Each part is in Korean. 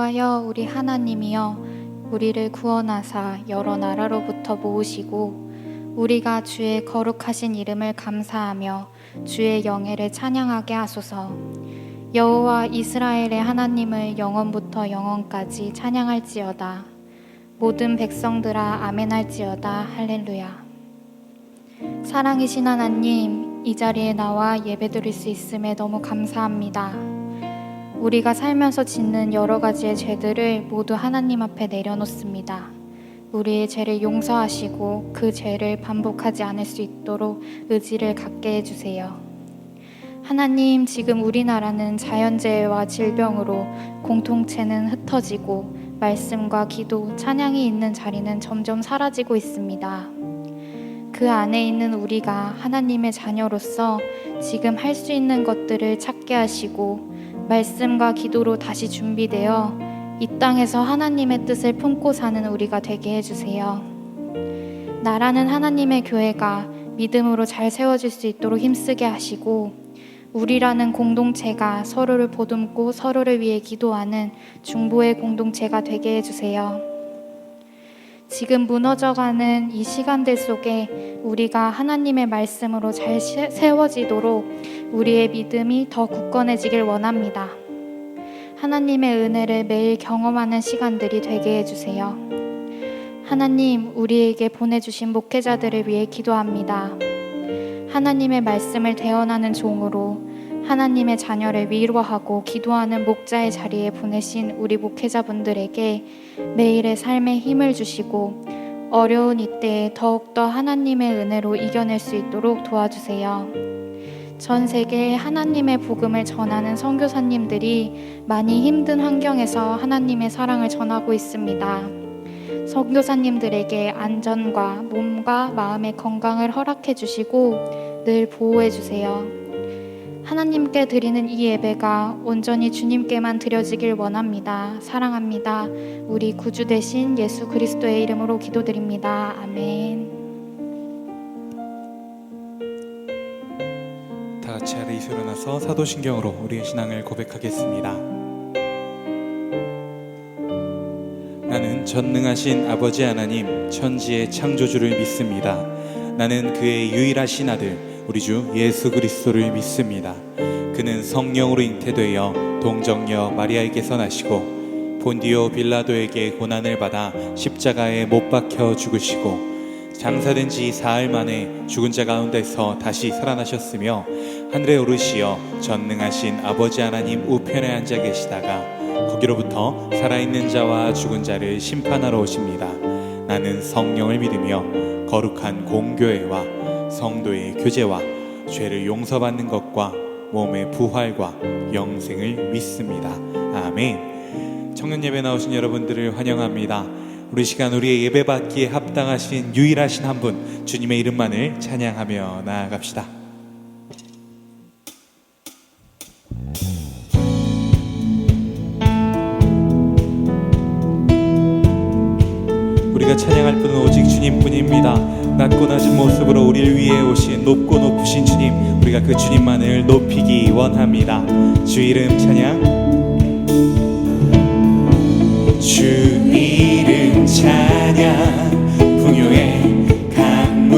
여호와여 우리 하나님이여 우리를 구원하사 여러 나라로부터 모으시고 우리가 주의 거룩하신 이름을 감사하며 주의 영예를 찬양하게 하소서. 여호와 이스라엘의 하나님을 영원부터 영원까지 찬양할지어다. 모든 백성들아 아멘할지어다. 할렐루야. 사랑이신 하나님, 이 자리에 나와 예배드릴 수 있음에 너무 감사합니다. 우리가 살면서 짓는 여러 가지의 죄들을 모두 하나님 앞에 내려놓습니다. 우리의 죄를 용서하시고 그 죄를 반복하지 않을 수 있도록 의지를 갖게 해주세요. 하나님, 지금 우리나라는 자연재해와 질병으로 공동체는 흩어지고 말씀과 기도, 찬양이 있는 자리는 점점 사라지고 있습니다. 그 안에 있는 우리가 하나님의 자녀로서 지금 할 수 있는 것들을 찾게 하시고 말씀과 기도로 다시 준비되어 이 땅에서 하나님의 뜻을 품고 사는 우리가 되게 해주세요. 나라는 하나님의 교회가 믿음으로 잘 세워질 수 있도록 힘쓰게 하시고 우리라는 공동체가 서로를 보듬고 서로를 위해 기도하는 중보의 공동체가 되게 해주세요. 지금 무너져가는 이 시간들 속에 우리가 하나님의 말씀으로 잘 세워지도록 우리의 믿음이 더 굳건해지길 원합니다. 하나님의 은혜를 매일 경험하는 시간들이 되게 해주세요. 하나님, 우리에게 보내주신 목회자들을 위해 기도합니다. 하나님의 말씀을 대언하는 종으로 하나님의 자녀를 위로하고 기도하는 목자의 자리에 보내신 우리 목회자분들에게 매일의 삶에 힘을 주시고 어려운 이때에 더욱더 하나님의 은혜로 이겨낼 수 있도록 도와주세요. 전 세계에 하나님의 복음을 전하는 선교사님들이 많이 힘든 환경에서 하나님의 사랑을 전하고 있습니다. 선교사님들에게 안전과 몸과 마음의 건강을 허락해 주시고 늘 보호해 주세요. 하나님께 드리는 이 예배가 온전히 주님께만 드려지길 원합니다. 사랑합니다. 우리 구주 되신 예수 그리스도의 이름으로 기도드립니다. 아멘. 다 같이 자리에서 일어나서 사도신경으로 우리의 신앙을 고백하겠습니다. 나는 전능하신 아버지 하나님 천지의 창조주를 믿습니다. 나는 그의 유일하신 아들 우리 주 예수 그리스도를 믿습니다. 그는 성령으로 잉태되어 동정녀 마리아에게서 나시고 본디오 빌라도에게 고난을 받아 십자가에 못 박혀 죽으시고 장사된 지 사흘 만에 죽은 자 가운데서 다시 살아나셨으며 하늘에 오르시어 전능하신 아버지 하나님 우편에 앉아 계시다가 거기로부터 살아있는 자와 죽은 자를 심판하러 오십니다. 나는 성령을 믿으며 거룩한 공교회와 성도의 교제와 죄를 용서받는 것과 몸의 부활과 영생을 믿습니다. 아멘. 청년 예배 나오신 여러분들을 환영합니다. 우리 시간 우리의 예배 받기에 합당하신 유일하신 한 분 주님의 이름만을 찬양하며 나아갑시다. 우리가 찬양할 분은 오직 주님뿐입니다. 낮고 낮은 모습으로 우리를 위해 오신 높고 높으신 주님, 우리가 그 주님만을 높이기 원합니다. 주 이름 찬양. 주 이름 찬양. 풍요의 강물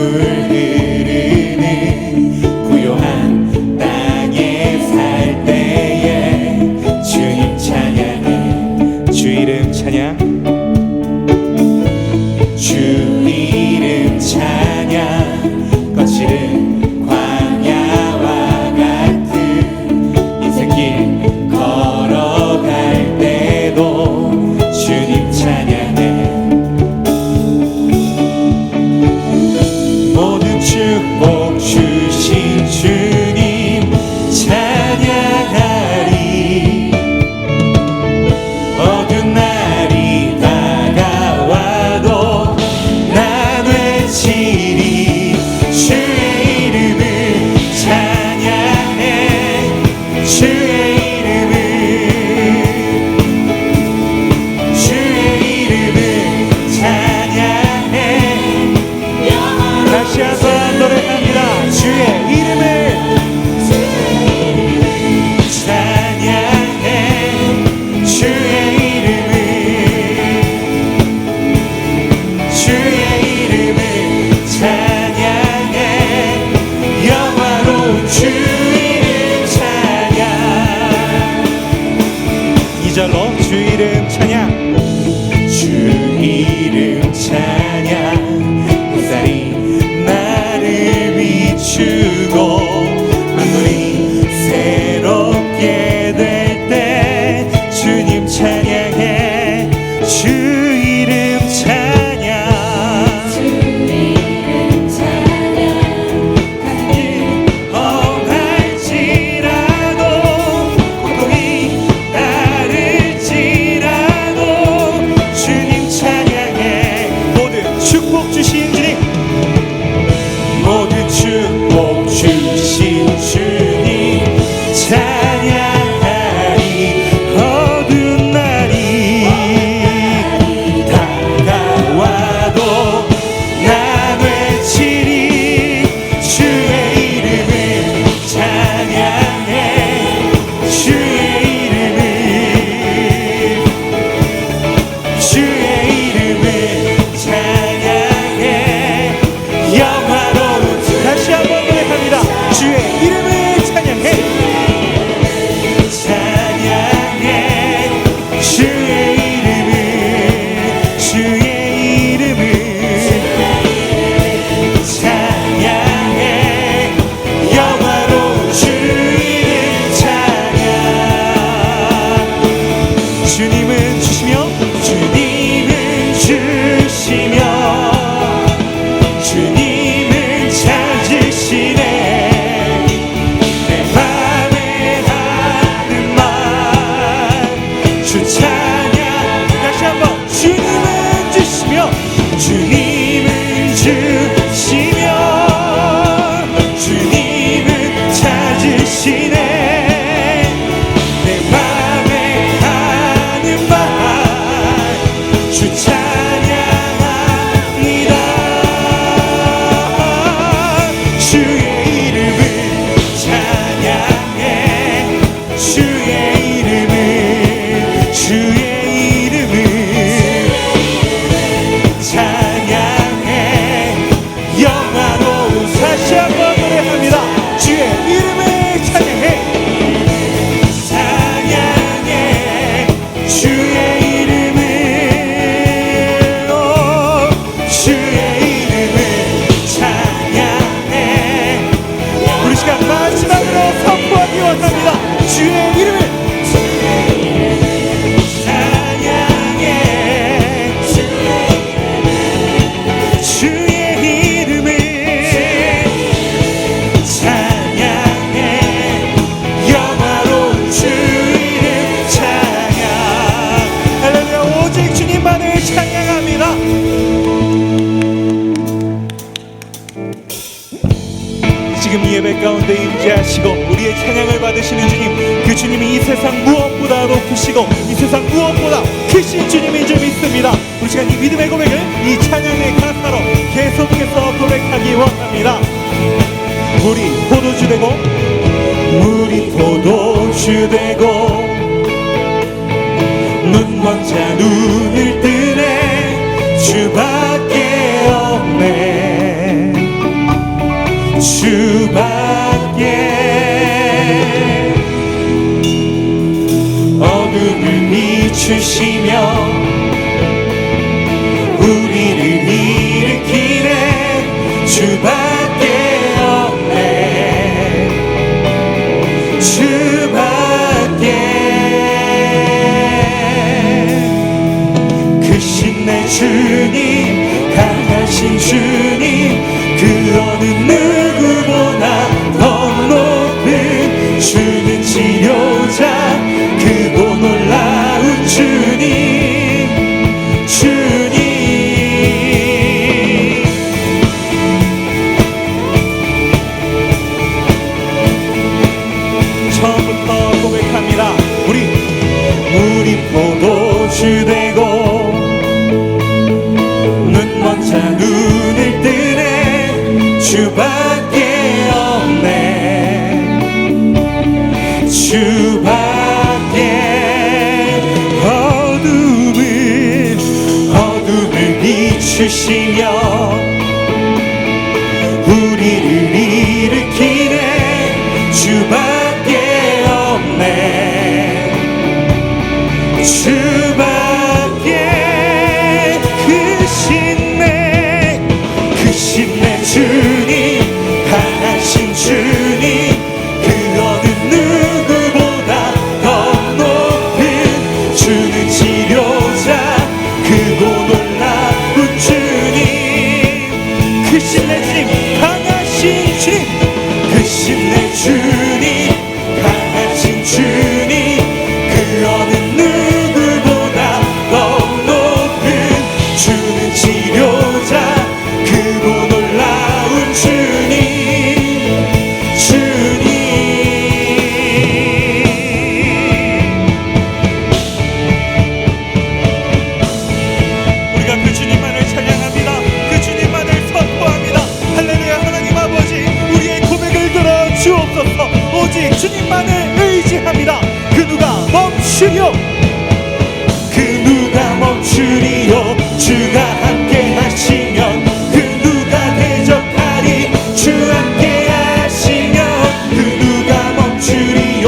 흐르는 부요한 땅에 살 때에 주님 찬양해. 주 이름 찬양. 주 이름 찬양. 거칠은 광야와 같은 인생길 걸어갈 때도 주님 찬양해. 지금 이 예배 가운데 임재하시고 우리의 찬양을 받으시는 주님, 그 주님이 이 세상 무엇보다 높으시고 이 세상 무엇보다 크신 주님인 줄 믿습니다. 우리 시간 이 믿음의 고백을 이 찬양의 가사로 계속해서 고백하기 원합니다. 물이 포도주 되고 물이 포도주 되고 눈먼 자 눈을 뜨네 주밖에 없네 주밖에 어둠을 비추시며 우리를 일으키네 주밖에 없네 주밖에 크신 내 주님 강하신 주님 그 어느 누구보다 더 높은 주는 치료자 크고 놀라운 주님 주님 처음부터 고백합니다. 우리 포도주 되고 눈먼 자 눈을 뜨네 주밖에 없네 주밖에 어둠을 비추시며 우리를 일으키네 주밖에 없네 주밖에 크신 내 주님 강하신 주님 그 어느 누구보다 더 높은 주는 치료자 크고 놀라운 주님 크신 내 주님 강하신 주님 크신 내 주님 강하신 주님 그 어느 누구보다 더 높은 주는 치료자 크고 놀라운 주님 주님 우리가 그 주님만을 찬양합니다. 그 주님만을 선포합니다. 할렐루야. 하나님 아버지 우리의 고백을 들어 주옵소서. 오직 주님만을 의지합니다. 그 누가 멈추리요 그 누가 멈추리요 주가 함께 하시면 그 누가 대적하리 주 함께 하시면 그 누가 멈추리요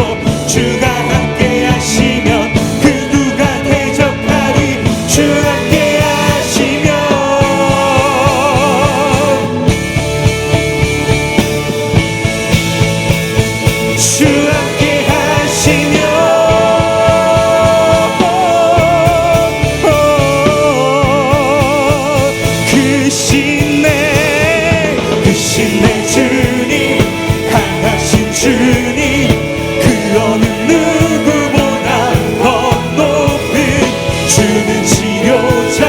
주가 함께 하시면 그 누가 대적하리 주 함께 하시면 주 함께 하시면 크신 내 주님 강하신 주님 그 어느 누구보다 더 높은 주는 치료자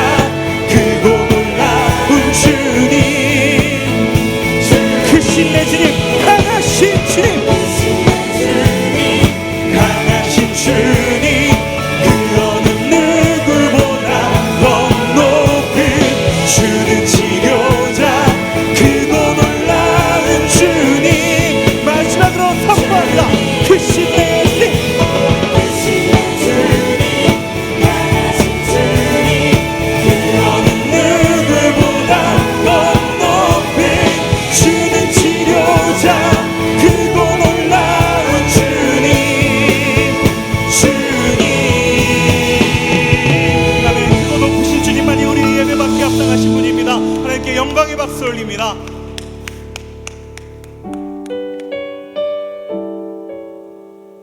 크고 놀라운 주님 크신 내 주님 강하신 주님 강하신 주님 그 어느 누구보다 더 높은 주는 치료자 크고 놀라운 주님 마지막으로 선포합니다. 크신 내 주님 강하신 주님 그 어느 누구보다 더 높은 주는 치료자 크고 놀라운 주님 주님 아멘. 크고 높으신 주님만이 우리 예배받기 합당하신 분입니다. 하나님께 영광의 박수 올립니다.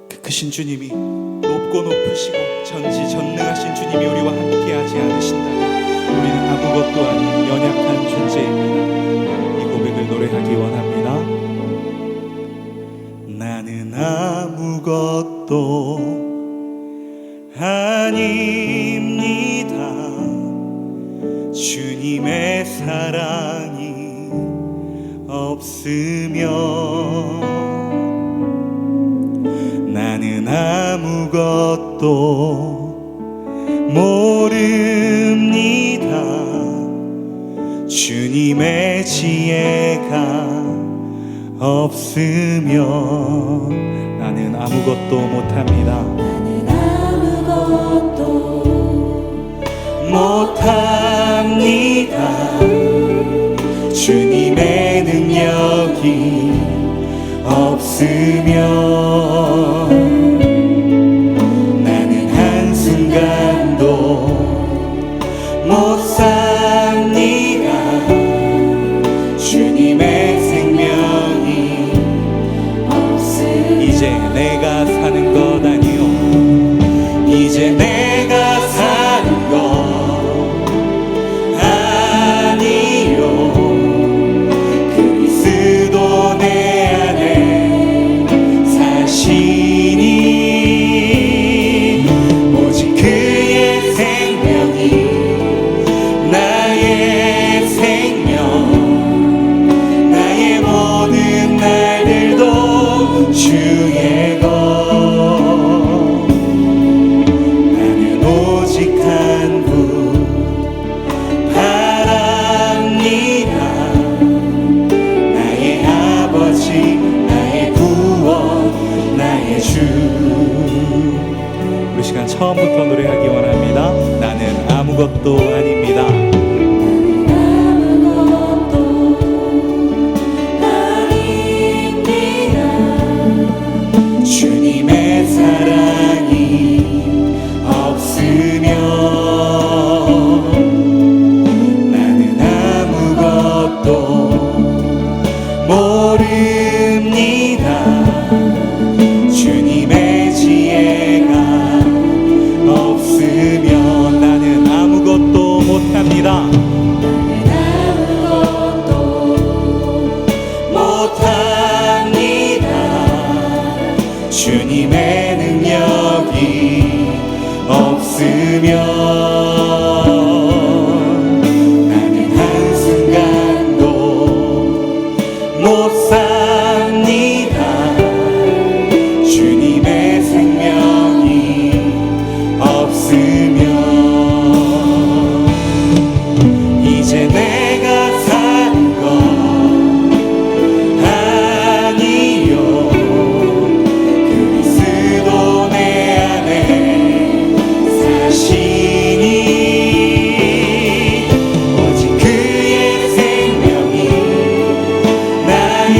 그 크신 주님이 높고 높으시고 전지전능하신 주님이 우리와 함께하지 않으신다면 우리는 아무것도 아닌 연약한 존재입니다. 이 고백을 노래하기 원합니다. 나는 아무것도 아닙니다. 주님의 사랑이 없으면 나는 아무것도 모릅니다. 주님의 지혜가 없으면 나는 아무것도 못합니다. 나는 아무것도 못합니다. 주님의 능력이 없으면 나는 한순간도 못 삽니다. 주님의 생명이 없으면 이제 내가 사는 것 아니요, 이제 내가 사는 것 아니요, 그리스도 내 안에 사시니 오직 그의 생명이 나의 생명, 나의 모든 날들도 주의 것. 나는 오직 한 분 바랍니다. 나의 아버지, 나의 구원, 나의 주. 우리 시간 처음부터 노래하기 원합니다. 나는 아무것도 아닙니다. 아무것도 아닙니다. 주님의 사랑이 없으면 나는 아무것도 모릅니다. 주님의 지혜가 없으면 나는 아무것도 못합니다. 아무것도 못합니다. 주님의 능력이 없으면 나는 한순간도 못 삽니다. 주님의 생명이 없으면 이제 내가 사는 것 아니요, 그리스도 내 안에 사시니 오직 그의 생명이 나의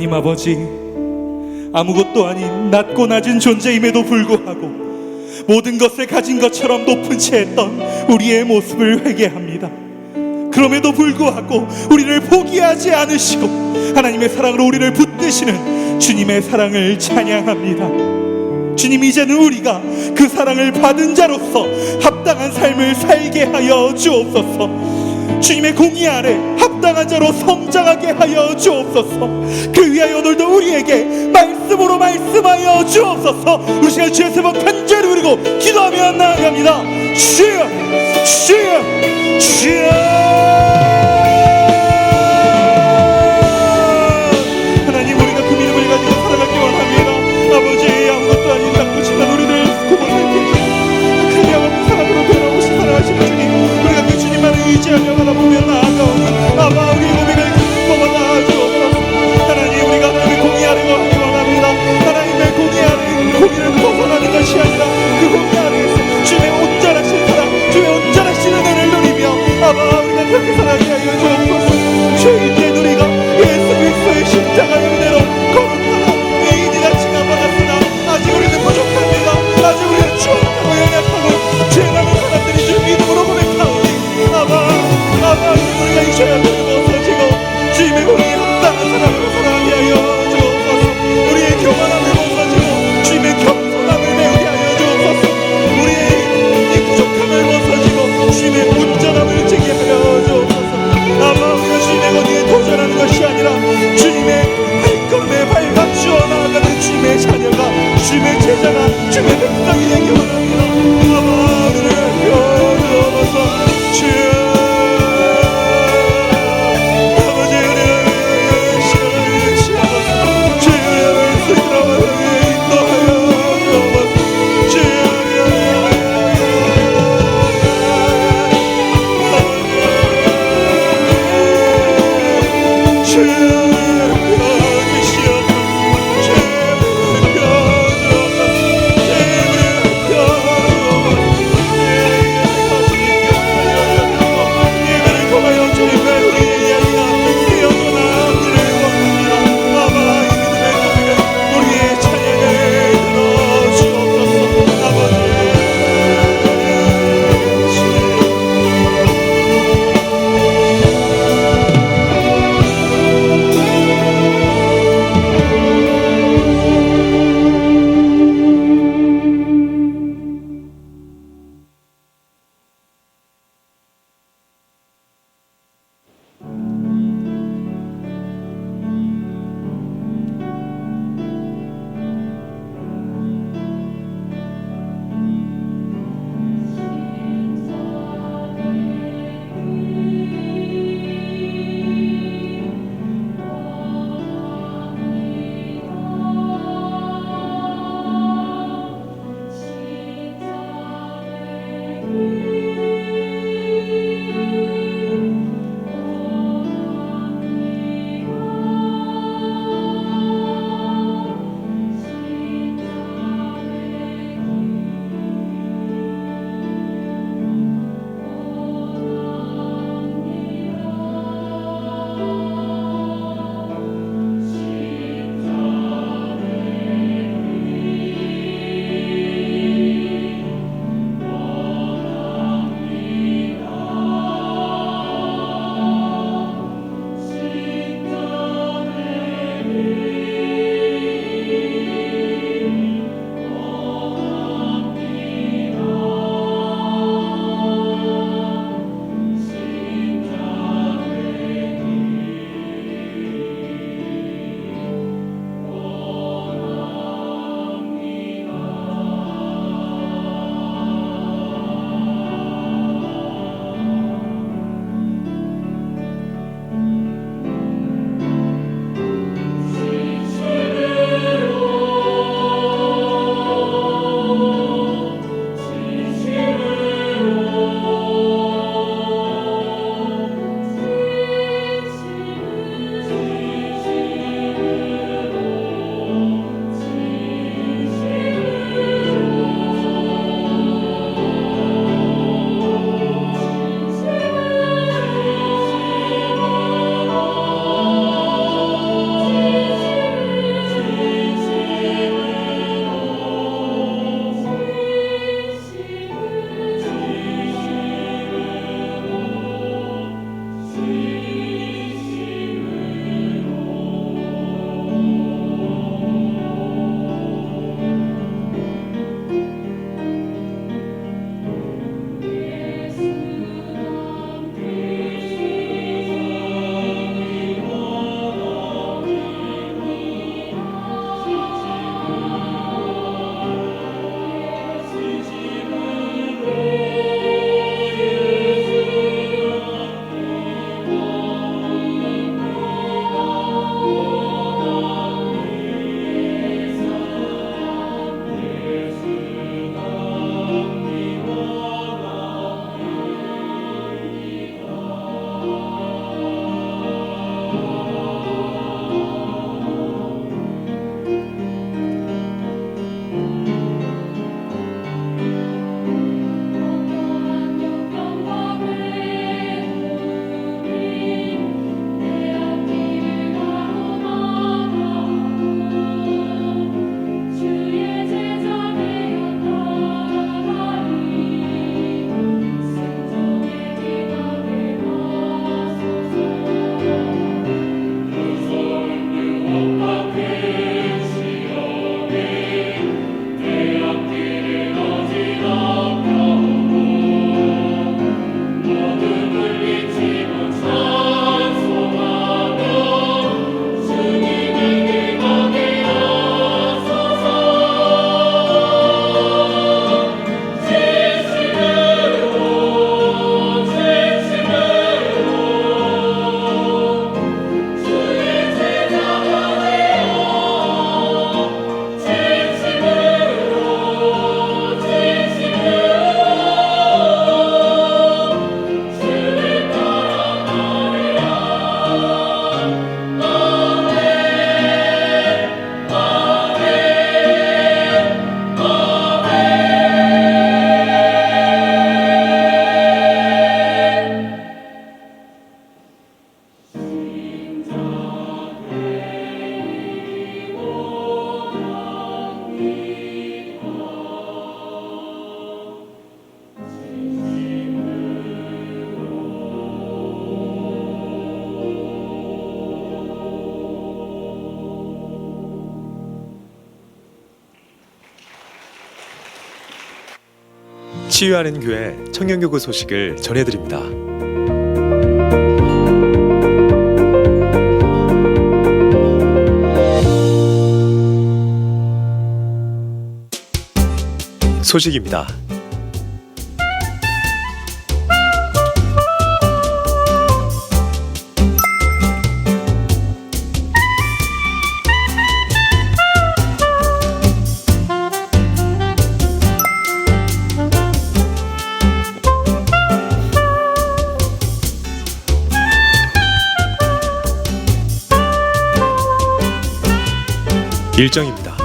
하나님 아버지, 아무것도 아닌 낮고 낮은 존재임에도 불구하고 모든 것을 가진 것처럼 높은 채 했던 우리의 모습을 회개합니다. 그럼에도 불구하고 우리를 포기하지 않으시고 하나님의 사랑으로 우리를 붙드시는 주님의 사랑을 찬양합니다. 주님, 이제는 우리가 그 사랑을 받은 자로서 합당한 삶을 살게 하여 주옵소서. 주님의 공의 아래 합당한 자로 성장하게 하여 주옵소서. 그 위하여 오늘도 우리에게 말씀으로 말씀하여 주옵소서. 우리 시간 주의 세번 간절히 부르고 기도하며 나아갑니다. 주여, 주여, 주여. 하나님, 우리가 그 믿음을 가지고 살아가기 원합니다. 아버지, 아무것도 아닌 작고지만 우리를 구원해 주시고 그냥 사랑으로 돌아오신 사랑하시는 주님, 우리가 그 주님만을 의지하며 바라보며 나아가오는 아바 우리의 고백을 뽑아 주옵소서. 하나님, 우리가 하나님의 공의 아래 거하기 원합니다. 하나님의 공의 아래 공의를 벗어나는 것이 아니라 그 공의 아래에서 주의 온전하신 사랑, 주의 온전하신 은혜를 누리며 아바 우리가 그렇게 살아가게 하여 주옵소서. 죄인된 우리가 예수 그리스도의 십자가의 은혜로 거룩하다 의인이라 칭함받았으나 아직 우리는 부족합니다. 아직 우리는 추억하고 연약하고 죄 많은 사람들이 주 믿음으로 고백하오니 아바 우리가 이 죄악을 벗어지고 주님의 공의에 합당한 사랑으로 살아가게 하여 주옵소서. 우리의 교만함을 벗어지고 주님의 겸손함을 배우게 하여 주옵소서. 우리의 이 부족함을 벗어지고 주님의 온전함을 지게 하여 주옵소서. 아마 우리가 주님의 권위에 도전하는 것이 아니라 주님의 발걸음에 밟아주어 나아가는 주님의 자녀가, 주님의 제자가, 주님의 백성이 되기 원합니다. 아마 우리를 배워주옵소서. 주여, 아버지, 우리를 시험하소서. 주여, 말씀으로 인도하여 주옵소서. 주여, 치유하는 교회 청년교구 소식을 전해드립니다. 소식입니다. 일정입니다.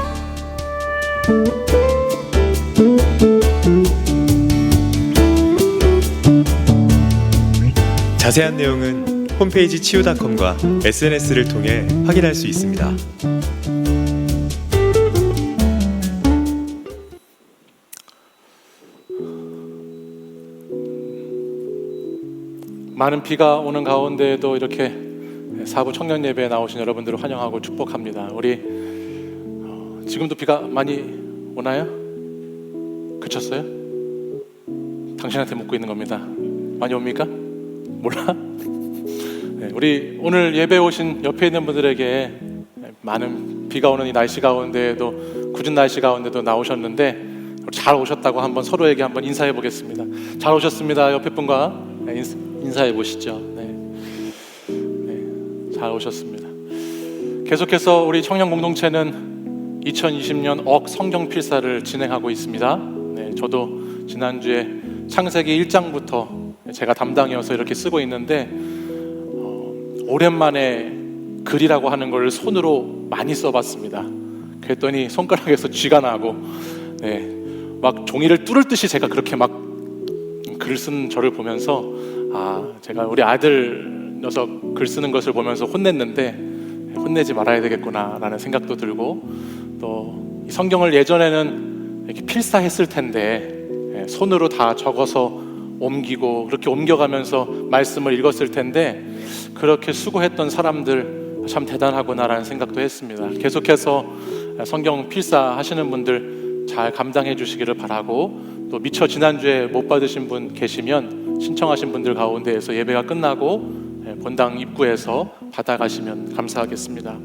자세한 내용은 홈페이지 치유닷컴과 SNS를 통해 확인할 수 있습니다. 많은 비가 오는 가운데에도 이렇게 사부 청년 예배에 나오신 여러분들을 환영하고 축복합니다. 우리 지금도 비가 많이 오나요? 그쳤어요? 당신한테 묻고 있는 겁니다. 많이 옵니까? 몰라? 네, 우리 오늘 예배 오신 옆에 있는 분들에게 많은 비가 오는 이 날씨 가운데에도 굳은 날씨 가운데도 나오셨는데 잘 오셨다고 한번 서로에게 한번 인사해 보겠습니다. 잘 오셨습니다. 옆에 분과 인사해 보시죠. 네, 잘 오셨습니다. 계속해서 우리 청년 공동체는 2020년 성경 필사를 진행하고 있습니다. 네, 저도 지난주에 창세기 1장부터 제가 담당이어서 이렇게 쓰고 있는데 오랜만에 글이라고 하는 걸 손으로 많이 써봤습니다. 그랬더니 손가락에서 쥐가 나고 막 종이를 뚫을 듯이 제가 그렇게 막 글 쓴 저를 보면서 제가 우리 아들 녀석 글 쓰는 것을 보면서 혼냈는데 혼내지 말아야 되겠구나 라는 생각도 들고, 또 이 성경을 예전에는 이렇게 필사했을 텐데 손으로 다 적어서 옮기고 그렇게 옮겨가면서 말씀을 읽었을 텐데 그렇게 수고했던 사람들 참 대단하구나라는 생각도 했습니다. 계속해서 성경 필사하시는 분들 잘 감당해 주시기를 바라고, 또 미처 지난주에 못 받으신 분 계시면 신청하신 분들 가운데에서 예배가 끝나고 본당 입구에서 받아가시면 감사하겠습니다.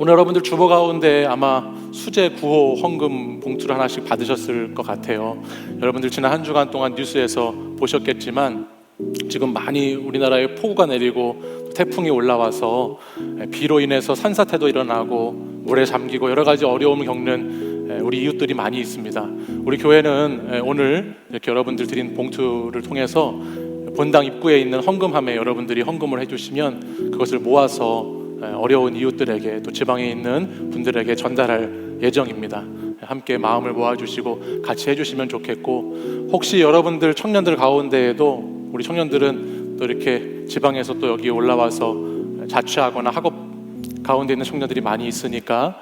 오늘 여러분들 주보 가운데 아마 수제 구호 헌금 봉투를 하나씩 받으셨을 것 같아요. 여러분들 지난 한 주간 동안 뉴스에서 보셨겠지만 지금 많이 우리나라에 폭우가 내리고 태풍이 올라와서 비로 인해서 산사태도 일어나고 물에 잠기고 여러 가지 어려움을 겪는 우리 이웃들이 많이 있습니다. 우리 교회는 오늘 이렇게 여러분들 드린 봉투를 통해서 본당 입구에 있는 헌금함에 여러분들이 헌금을 해주시면 그것을 모아서 어려운 이웃들에게 또 지방에 있는 분들에게 전달할 예정입니다. 함께 마음을 모아주시고 같이 해주시면 좋겠고, 혹시 여러분들 청년들 가운데에도 우리 청년들은 또 이렇게 지방에서 또 여기 올라와서 자취하거나 학업 가운데 있는 청년들이 많이 있으니까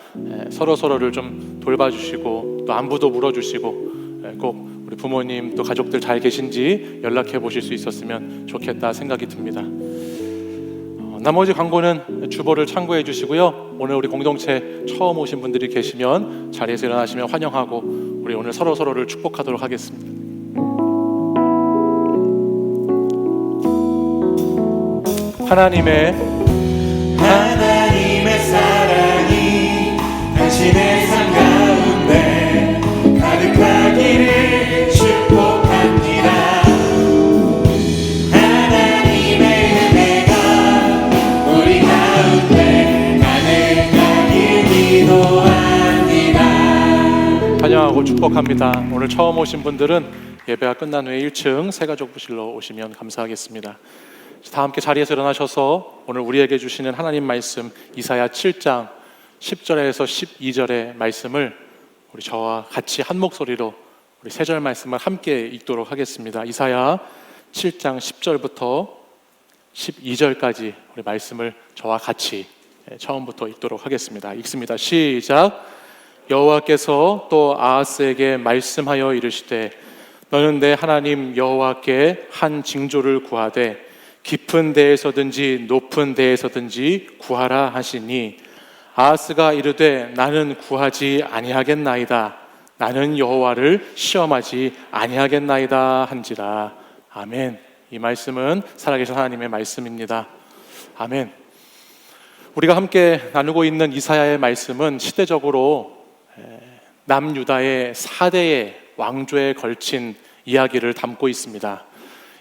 서로를 좀 돌봐주시고 또 안부도 물어주시고 꼭 우리 부모님 또 가족들 잘 계신지 연락해 보실 수 있었으면 좋겠다 생각이 듭니다. 나머지 광고는 주보를 참고해 주시고요. 오늘 우리 공동체 처음 오신 분들이 계시면 자리에서 일어나시면 환영하고 우리 오늘 서로를 축복하도록 하겠습니다. 하나님의 사랑이 당신의 삶 가운데 가득하기를 축복합니다. 환영하고 축복합니다. 오늘 처음 오신 분들은 예배가 끝난 후에 1층 새가족부실로 오시면 감사하겠습니다. 다 함께 자리에서 일어나셔서 오늘 우리에게 주시는 하나님 말씀 이사야 7장 10절에서 12절의 말씀을 우리 저와 같이 한 목소리로 우리 세 절 말씀을 함께 읽도록 하겠습니다. 이사야 7장 10절부터 12절까지 우리 말씀을 저와 같이 처음부터 읽도록 하겠습니다. 읽습니다. 시작. 여호와께서 또 아하스에게 말씀하여 이르시되 너는 내 하나님 여호와께 한 징조를 구하되 깊은 데에서든지 높은 데에서든지 구하라 하시니 아하스가 이르되 나는 구하지 아니하겠나이다. 나는 여호와를 시험하지 아니하겠나이다 한지라. 아멘. 이 말씀은 살아계신 하나님의 말씀입니다. 아멘. 우리가 함께 나누고 있는 이사야의 말씀은 시대적으로 남유다의 4대의 왕조에 걸친 이야기를 담고 있습니다.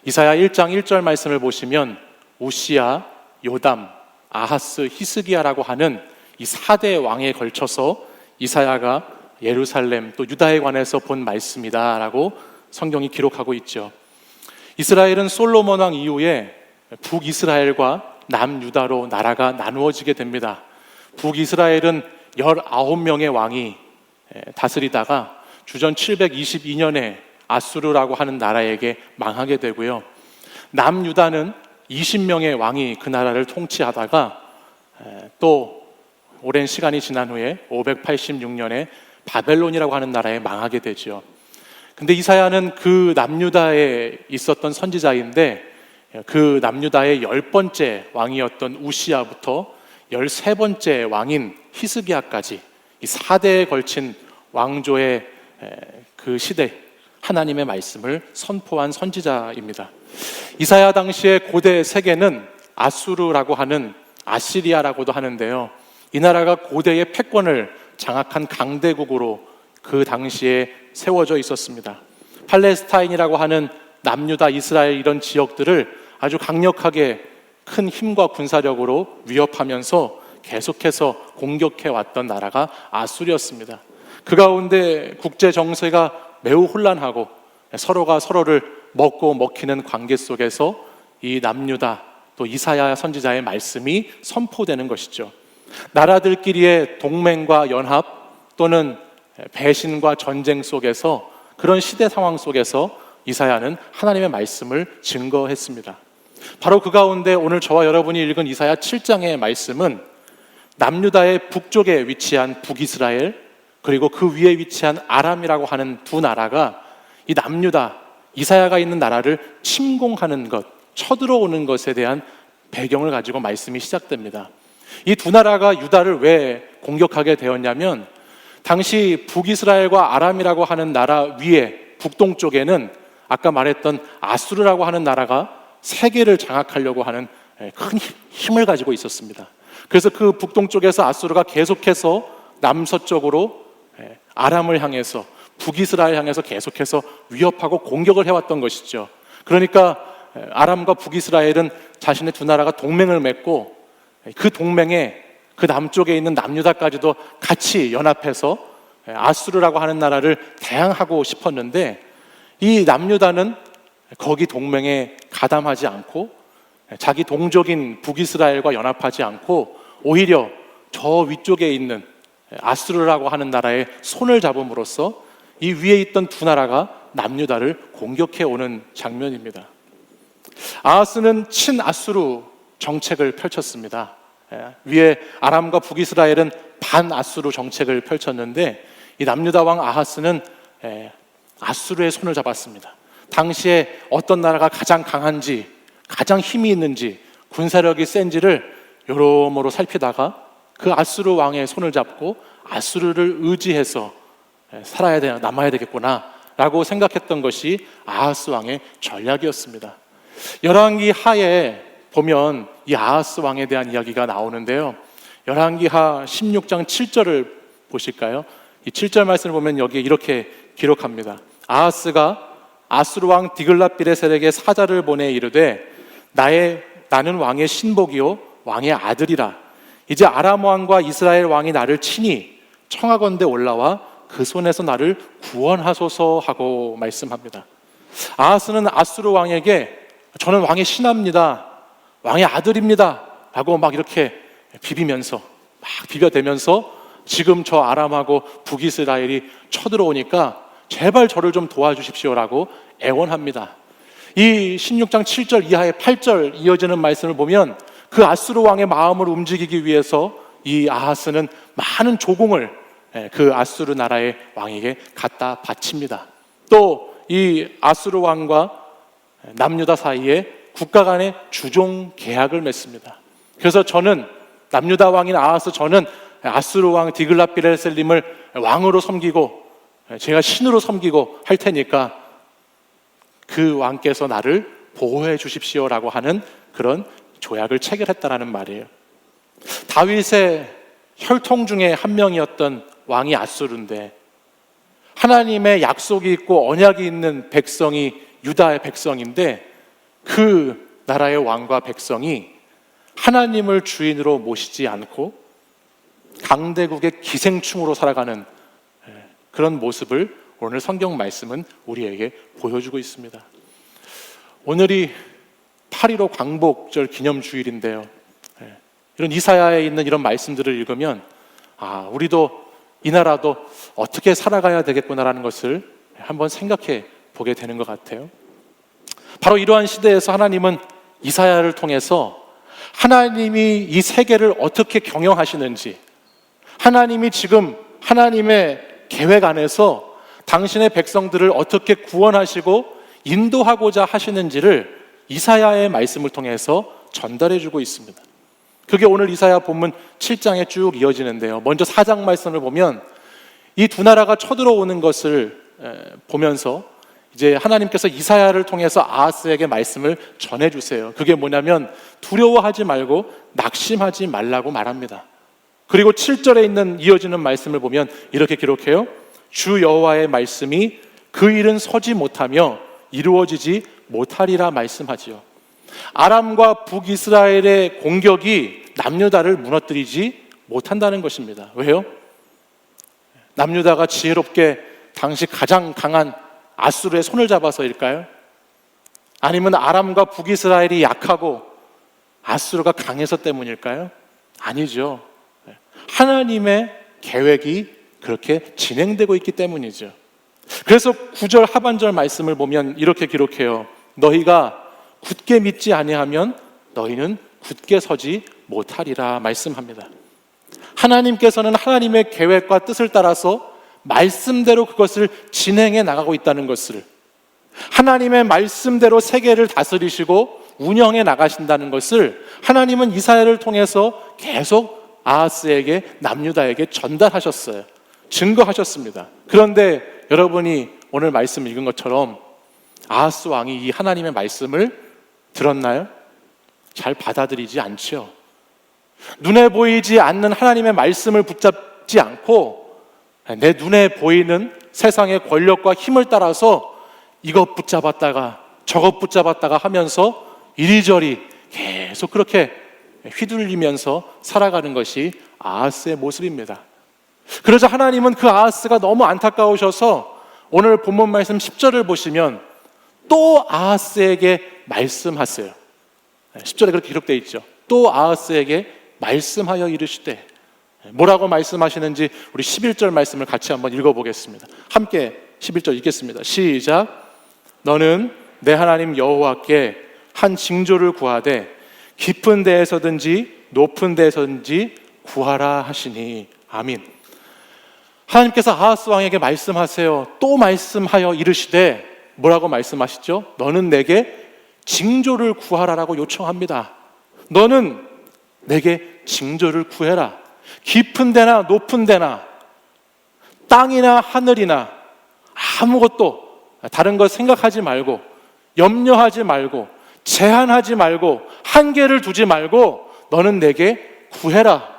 이사야 1장 1절 말씀을 보시면 우시야, 요담, 아하스, 히스기야라고 하는 이 4대 왕에 걸쳐서 이사야가 예루살렘 또 유다에 관해서 본 말씀이다 라고 성경이 기록하고 있죠. 이스라엘은 솔로몬 왕 이후에 북이스라엘과 남유다로 나라가 나누어지게 됩니다. 북이스라엘은 19명의 왕이 다스리다가 주전 722년에 아수르라고 하는 나라에게 망하게 되고요. 남유다는 20명의 왕이 그 나라를 통치하다가 또 오랜 시간이 지난 후에 586년에 바벨론이라고 하는 나라에 망하게 되죠. 근데 이사야는 그 남유다에 있었던 선지자인데 그 남유다의 10번째 왕이었던 우시야부터 13번째 왕인 히스기야까지 이 4대에 걸친 왕조의 그 시대 하나님의 말씀을 선포한 선지자입니다. 이사야 당시의 고대 세계는 아수르라고 하는 아시리아라고도 하는데요. 이 나라가 고대의 패권을 장악한 강대국으로 그 당시에 세워져 있었습니다. 팔레스타인이라고 하는 남유다, 이스라엘 이런 지역들을 아주 강력하게 큰 힘과 군사력으로 위협하면서 계속해서 공격해 왔던 나라가 아수르였습니다. 그 가운데 국제 정세가 매우 혼란하고 서로가 서로를 먹고 먹히는 관계 속에서 이 남유다 또 이사야 선지자의 말씀이 선포되는 것이죠. 나라들끼리의 동맹과 연합 또는 배신과 전쟁 속에서 그런 시대 상황 속에서 이사야는 하나님의 말씀을 증거했습니다. 바로 그 가운데 오늘 저와 여러분이 읽은 이사야 7장의 말씀은 남유다의 북쪽에 위치한 북이스라엘 그리고 그 위에 위치한 아람이라고 하는 두 나라가 이 남유다, 이사야가 있는 나라를 침공하는 것, 쳐들어오는 것에 대한 배경을 가지고 말씀이 시작됩니다. 이 두 나라가 유다를 왜 공격하게 되었냐면 당시 북이스라엘과 아람이라고 하는 나라 위에 북동쪽에는 아까 말했던 아수르라고 하는 나라가 세계를 장악하려고 하는 큰 힘을 가지고 있었습니다. 그래서 그 북동쪽에서 아수르가 계속해서 남서쪽으로 아람을 향해서 북이스라엘 향해서 계속해서 위협하고 공격을 해왔던 것이죠. 그러니까 아람과 북이스라엘은 자신의 두 나라가 동맹을 맺고 그 동맹에 그 남쪽에 있는 남유다까지도 같이 연합해서 아수르라고 하는 나라를 대항하고 싶었는데 이 남유다는 거기 동맹에 가담하지 않고 자기 동족인 북이스라엘과 연합하지 않고 오히려 저 위쪽에 있는 아수르라고 하는 나라의 손을 잡음으로써 이 위에 있던 두 나라가 남유다를 공격해 오는 장면입니다. 아하스는 친아수르 정책을 펼쳤습니다. 위에 아람과 북이스라엘은 반아수르 정책을 펼쳤는데 이 남유다 왕 아하스는 아수르의 손을 잡았습니다. 당시에 어떤 나라가 가장 강한지, 가장 힘이 있는지, 군사력이 센지를 여러모로 살피다가 그 아수르 왕의 손을 잡고 아수르를 의지해서 살아야 되나, 남아야 되겠구나 라고 생각했던 것이 아하스 왕의 전략이었습니다. 열왕기 하에 보면 이 아하스 왕에 대한 이야기가 나오는데요. 열왕기 하 16장 7절을 보실까요? 이 7절 말씀을 보면 여기에 이렇게 기록합니다. 아하스가 아수르 왕 디글랏비레셀에게 사자를 보내 이르되 나는 왕의 신복이요 왕의 아들이라. 이제 아람 왕과 이스라엘 왕이 나를 치니 청하건대 올라와 그 손에서 나를 구원하소서 하고 말씀합니다. 아하스는 아수르 왕에게 저는 왕의 신하입니다, 왕의 아들입니다 라고 막 이렇게 비비면서 막 비벼대면서 지금 저 아람하고 북이스라엘이 쳐들어오니까 제발 저를 좀 도와주십시오라고 애원합니다. 이 16장 7절 이하의 8절 이어지는 말씀을 보면 그 아수르 왕의 마음을 움직이기 위해서 이 아하스는 많은 조공을 그 아수르 나라의 왕에게 갖다 바칩니다. 또 이 아수르 왕과 남유다 사이에 국가 간의 주종 계약을 맺습니다. 그래서 저는 남유다 왕인 아하스, 저는 아수르 왕 디글랏비레셀님을 왕으로 섬기고 제가 신으로 섬기고 할 테니까 그 왕께서 나를 보호해 주십시오라고 하는 그런 조약을 체결했다라는 말이에요. 다윗의 혈통 중에 한 명이었던 왕이 아수르인데 하나님의 약속이 있고 언약이 있는 백성이 유다의 백성인데 그 나라의 왕과 백성이 하나님을 주인으로 모시지 않고 강대국의 기생충으로 살아가는 그런 모습을 오늘 성경 말씀은 우리에게 보여주고 있습니다. 오늘이 8.15 광복절 기념주일인데요. 이런 이사야에 있는 이런 말씀들을 읽으면 우리도 이 나라도 어떻게 살아가야 되겠구나라는 것을 한번 생각해 보게 되는 것 같아요. 바로 이러한 시대에서 하나님은 이사야를 통해서 하나님이 이 세계를 어떻게 경영하시는지, 하나님이 지금 하나님의 계획 안에서 당신의 백성들을 어떻게 구원하시고 인도하고자 하시는지를 이사야의 말씀을 통해서 전달해 주고 있습니다. 그게 오늘 이사야 본문 7장에 쭉 이어지는데요. 먼저 4장 말씀을 보면 이 두 나라가 쳐들어오는 것을 보면서 이제 하나님께서 이사야를 통해서 아하스에게 말씀을 전해주세요. 그게 뭐냐면 두려워하지 말고 낙심하지 말라고 말합니다. 그리고 7절에 있는 이어지는 말씀을 보면 이렇게 기록해요. 주 여호와의 말씀이 그 일은 서지 못하며 이루어지지 못하리라 말씀하지요. 아람과 북이스라엘의 공격이 남유다를 무너뜨리지 못한다는 것입니다. 왜요? 남유다가 지혜롭게 당시 가장 강한 아수르의 손을 잡아서일까요? 아니면 아람과 북이스라엘이 약하고 아수르가 강해서 때문일까요? 아니죠. 하나님의 계획이 그렇게 진행되고 있기 때문이죠. 그래서 9절 하반절 말씀을 보면 이렇게 기록해요. 너희가 굳게 믿지 아니하면 너희는 굳게 서지 못하리라 말씀합니다. 하나님께서는 하나님의 계획과 뜻을 따라서 말씀대로 그것을 진행해 나가고 있다는 것을, 하나님의 말씀대로 세계를 다스리시고 운영해 나가신다는 것을 하나님은 이사야를 통해서 계속 아하스에게, 남유다에게 전달하셨어요. 증거하셨습니다. 그런데 여러분이 오늘 말씀 읽은 것처럼 아하스 왕이 이 하나님의 말씀을 들었나요? 잘 받아들이지 않죠. 눈에 보이지 않는 하나님의 말씀을 붙잡지 않고 내 눈에 보이는 세상의 권력과 힘을 따라서 이것 붙잡았다가 저것 붙잡았다가 하면서 이리저리 계속 그렇게 휘둘리면서 살아가는 것이 아하스의 모습입니다. 그러자 하나님은 그 아하스가 너무 안타까우셔서 오늘 본문 말씀 10절을 보시면 또 아하스에게 말씀하세요. 10절에 그렇게 기록되어 있죠. 또 아하스에게 말씀하여 이르시되, 뭐라고 말씀하시는지 우리 11절 말씀을 같이 한번 읽어보겠습니다. 함께 11절 읽겠습니다. 시작. 너는 내 하나님 여호와께 한 징조를 구하되 깊은 데에서든지 높은 데에서든지 구하라 하시니. 아멘. 하나님께서 아하스 왕에게 말씀하세요. 또 말씀하여 이르시되, 뭐라고 말씀하시죠? 너는 내게 징조를 구하라라고 요청합니다. 너는 내게 징조를 구해라. 깊은 데나 높은 데나 땅이나 하늘이나 아무것도 다른 것 생각하지 말고, 염려하지 말고, 제한하지 말고, 한계를 두지 말고 너는 내게 구해라.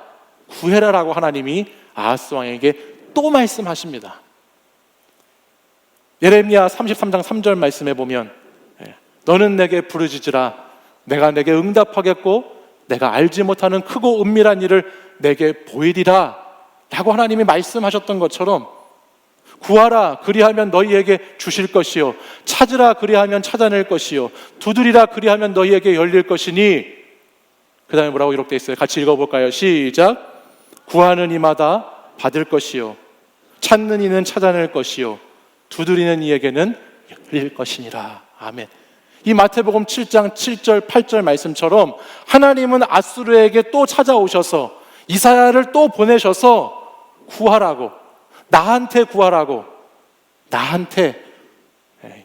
구해라라고 하나님이 아하스 왕에게 또 말씀하십니다. 예레미야 33장 3절 말씀에 보면 너는 내게 부르짖으라. 내가 내게 응답하겠고 내가 알지 못하는 크고 은밀한 일을 내게 보이리라 라고 하나님이 말씀하셨던 것처럼, 구하라 그리하면 너희에게 주실 것이요, 찾으라 그리하면 찾아낼 것이요, 두드리라 그리하면 너희에게 열릴 것이니. 그 다음에 뭐라고 기록되어 있어요? 같이 읽어볼까요? 시작. 구하는 이마다 받을 것이요, 찾는 이는 찾아낼 것이요, 두드리는 이에게는 열릴 것이니라. 아멘. 이 마태복음 7장 7절 8절 말씀처럼 하나님은 아수르에게 또 찾아오셔서 이사야를 또 보내셔서 구하라고, 나한테 구하라고, 나한테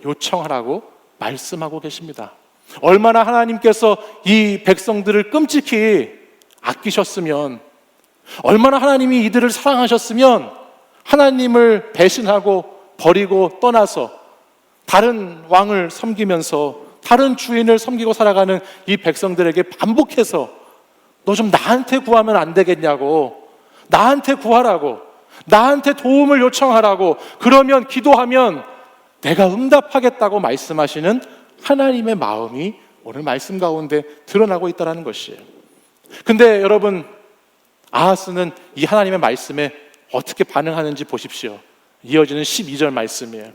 요청하라고 말씀하고 계십니다. 얼마나 하나님께서 이 백성들을 끔찍히 아끼셨으면, 얼마나 하나님이 이들을 사랑하셨으면 하나님을 배신하고 버리고 떠나서 다른 왕을 섬기면서 다른 주인을 섬기고 살아가는 이 백성들에게 반복해서 너 좀 나한테 구하면 안 되겠냐고, 나한테 구하라고, 나한테 도움을 요청하라고, 그러면 기도하면 내가 응답하겠다고 말씀하시는 하나님의 마음이 오늘 말씀 가운데 드러나고 있다는 것이에요. 근데 여러분, 아하스는 이 하나님의 말씀에 어떻게 반응하는지 보십시오. 이어지는 12절 말씀이에요.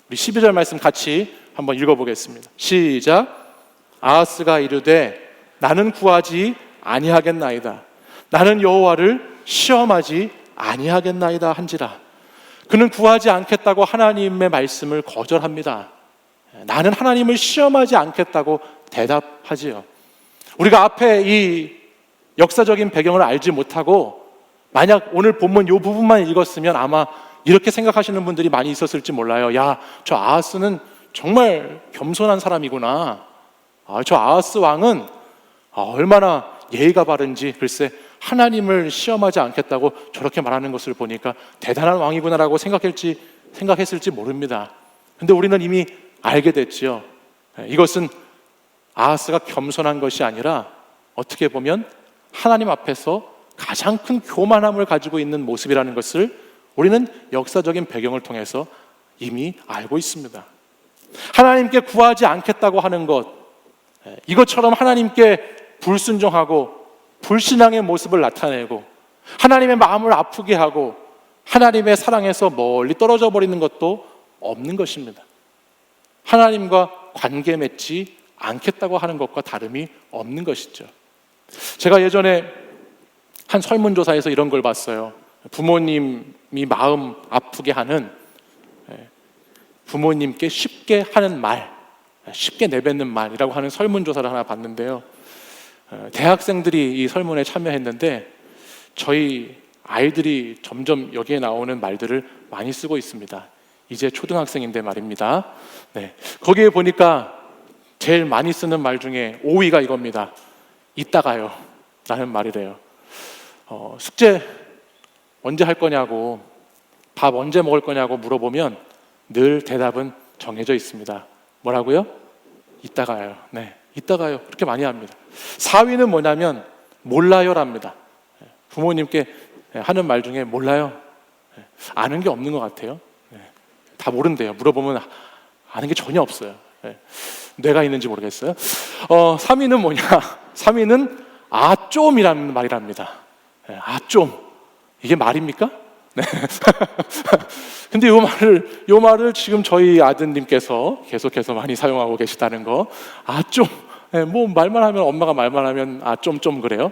우리 12절 말씀 같이 한번 읽어보겠습니다. 시작. 아하스가 이르되 나는 구하지 아니하겠나이다. 나는 여호와를 시험하지 아니하겠나이다 한지라. 그는 구하지 않겠다고 하나님의 말씀을 거절합니다. 나는 하나님을 시험하지 않겠다고 대답하지요. 우리가 앞에 이 역사적인 배경을 알지 못하고 만약 오늘 본문 이 부분만 읽었으면 아마 이렇게 생각하시는 분들이 많이 있었을지 몰라요. 야, 저 아하스는 정말 겸손한 사람이구나. 저 아하스 왕은 얼마나 예의가 바른지, 글쎄 하나님을 시험하지 않겠다고 저렇게 말하는 것을 보니까 대단한 왕이구나라고 생각했을지 모릅니다. 근데 우리는 이미 알게 됐지요. 이것은 아하스가 겸손한 것이 아니라 어떻게 보면 하나님 앞에서 가장 큰 교만함을 가지고 있는 모습이라는 것을 우리는 역사적인 배경을 통해서 이미 알고 있습니다. 하나님께 구하지 않겠다고 하는 것, 이것처럼 하나님께 불순종하고 불신앙의 모습을 나타내고 하나님의 마음을 아프게 하고 하나님의 사랑에서 멀리 떨어져 버리는 것도 없는 것입니다. 하나님과 관계 맺지 않겠다고 하는 것과 다름이 없는 것이죠. 제가 예전에 한 설문조사에서 이런 걸 봤어요. 부모님이 마음 아프게 하는, 부모님께 쉽게 하는 말, 쉽게 내뱉는 말이라고 하는 설문조사를 하나 봤는데요. 대학생들이 이 설문에 참여했는데 저희 아이들이 점점 여기에 나오는 말들을 많이 쓰고 있습니다. 이제 초등학생인데 말입니다. 네. 거기에 보니까 제일 많이 쓰는 말 중에 5위가 이겁니다. 이따가요 라는 말이래요. 숙제 언제 할 거냐고, 밥 언제 먹을 거냐고 물어보면 늘 대답은 정해져 있습니다. 뭐라고요? 이따가요. 네, 이따가요. 그렇게 많이 합니다. 4위는 뭐냐면 몰라요랍니다. 부모님께 하는 말 중에 몰라요. 아는 게 없는 것 같아요. 다 모른대요. 물어보면 아는 게 전혀 없어요. 뇌가 있는지 모르겠어요. 3위는 뭐냐? 3위는 아좀이라는 말이랍니다. 아좀. 이게 말입니까? 네. 근데 요 말을 지금 저희 아드님께서 계속해서 많이 사용하고 계시다는 거. 좀. 뭐 말만 하면, 엄마가 말만 하면 좀 그래요.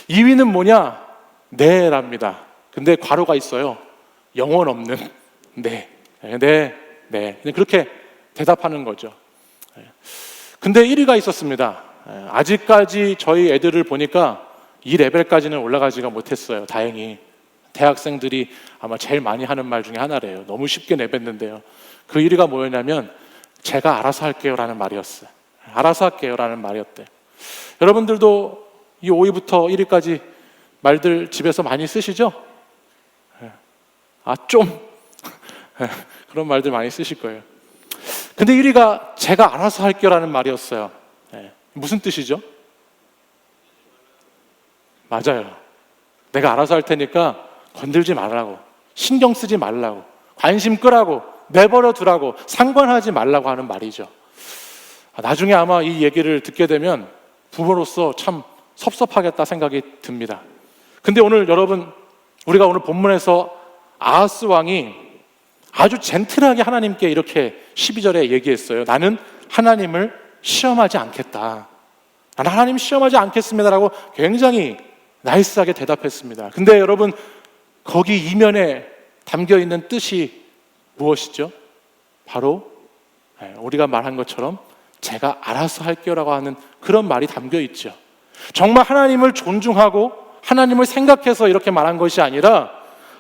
2위는 뭐냐? 네랍니다. 근데 괄호가 있어요. 영혼 없는 네. 그렇게 대답하는 거죠. 근데 1위가 있었습니다. 아직까지 저희 애들을 보니까 이 레벨까지는 올라가지가 못했어요. 다행히. 대학생들이 아마 제일 많이 하는 말 중에 하나래요. 너무 쉽게 내뱉는데요. 그 1위가 뭐였냐면 제가 알아서 할게요 라는 말이었어요. 알아서 할게요 라는 말이었대요. 여러분들도 이 5위부터 1위까지 말들 집에서 많이 쓰시죠? 좀 그런 말들 많이 쓰실 거예요. 근데 1위가 제가 알아서 할게요 라는 말이었어요. 무슨 뜻이죠? 맞아요. 내가 알아서 할 테니까 건들지 말라고, 신경 쓰지 말라고, 관심 끄라고, 내버려 두라고, 상관하지 말라고 하는 말이죠. 나중에 아마 이 얘기를 듣게 되면 부모로서 참 섭섭하겠다 생각이 듭니다. 근데 오늘 여러분, 우리가 오늘 본문에서 아하스 왕이 아주 젠틀하게 하나님께 이렇게 12절에 얘기했어요. 나는 하나님을 시험하지 않겠다. 나는 하나님 시험하지 않겠습니다라고 굉장히 나이스하게 대답했습니다. 근데 여러분, 거기 이면에 담겨있는 뜻이 무엇이죠? 바로 우리가 말한 것처럼 제가 알아서 할게요 라고 하는 그런 말이 담겨있죠. 정말 하나님을 존중하고 하나님을 생각해서 이렇게 말한 것이 아니라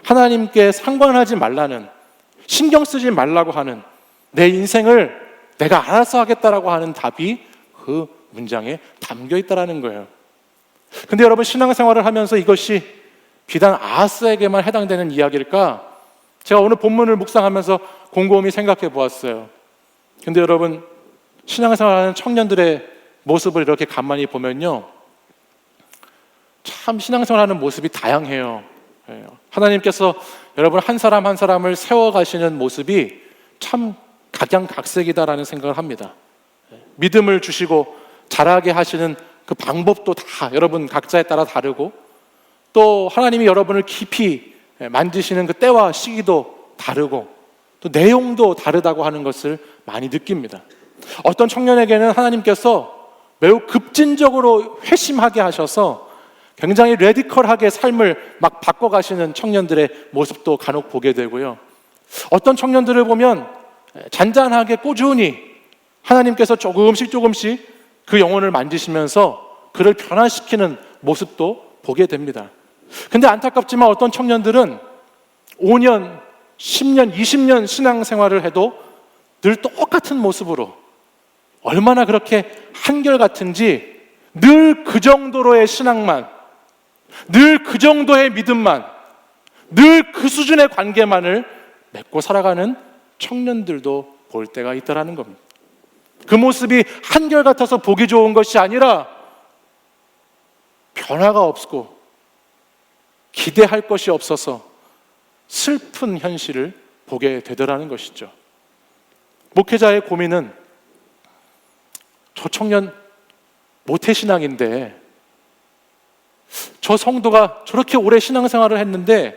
하나님께 상관하지 말라는, 신경 쓰지 말라고 하는, 내 인생을 내가 알아서 하겠다라고 하는 답이 그 문장에 담겨있다는 거예요. 근데 여러분, 신앙생활을 하면서 이것이 비단 아하스에게만 해당되는 이야기일까? 제가 오늘 본문을 묵상하면서 곰곰이 생각해 보았어요. 근데 여러분, 신앙생활하는 청년들의 모습을 이렇게 가만히 보면요, 참 신앙생활하는 모습이 다양해요. 하나님께서 여러분 한 사람 한 사람을 세워가시는 모습이 참 각양각색이다라는 생각을 합니다. 믿음을 주시고 자라게 하시는 그 방법도 다 여러분 각자에 따라 다르고, 또 하나님이 여러분을 깊이 만지시는 그 때와 시기도 다르고, 또 내용도 다르다고 하는 것을 많이 느낍니다. 어떤 청년에게는 하나님께서 매우 급진적으로 회심하게 하셔서 굉장히 레디컬하게 삶을 막 바꿔가시는 청년들의 모습도 간혹 보게 되고요. 어떤 청년들을 보면 잔잔하게 꾸준히 하나님께서 조금씩 그 영혼을 만지시면서 그를 변화시키는 모습도 보게 됩니다. 근데 안타깝지만 어떤 청년들은 5년, 10년, 20년 신앙생활을 해도 늘 똑같은 모습으로, 얼마나 그렇게 한결같은지 늘 그 정도로의 신앙만, 늘 그 정도의 믿음만, 늘 그 수준의 관계만을 맺고 살아가는 청년들도 볼 때가 있다라는 겁니다. 그 모습이 한결같아서 보기 좋은 것이 아니라 변화가 없고 기대할 것이 없어서 슬픈 현실을 보게 되더라는 것이죠. 목회자의 고민은, 저 청년 모태신앙인데 저 성도가 저렇게 오래 신앙생활을 했는데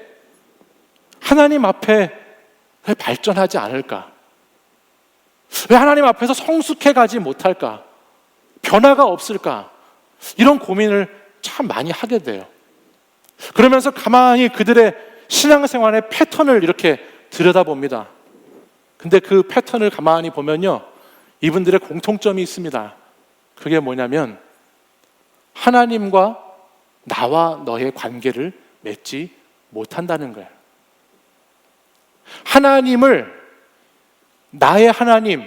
하나님 앞에 왜 발전하지 않을까? 왜 하나님 앞에서 성숙해 가지 못할까? 변화가 없을까? 이런 고민을 참 많이 하게 돼요. 그러면서 가만히 그들의 신앙생활의 패턴을 이렇게 들여다봅니다. 근데 그 패턴을 가만히 보면요, 이분들의 공통점이 있습니다. 그게 뭐냐면 하나님과 나와 너의 관계를 맺지 못한다는 거예요. 하나님을 나의 하나님,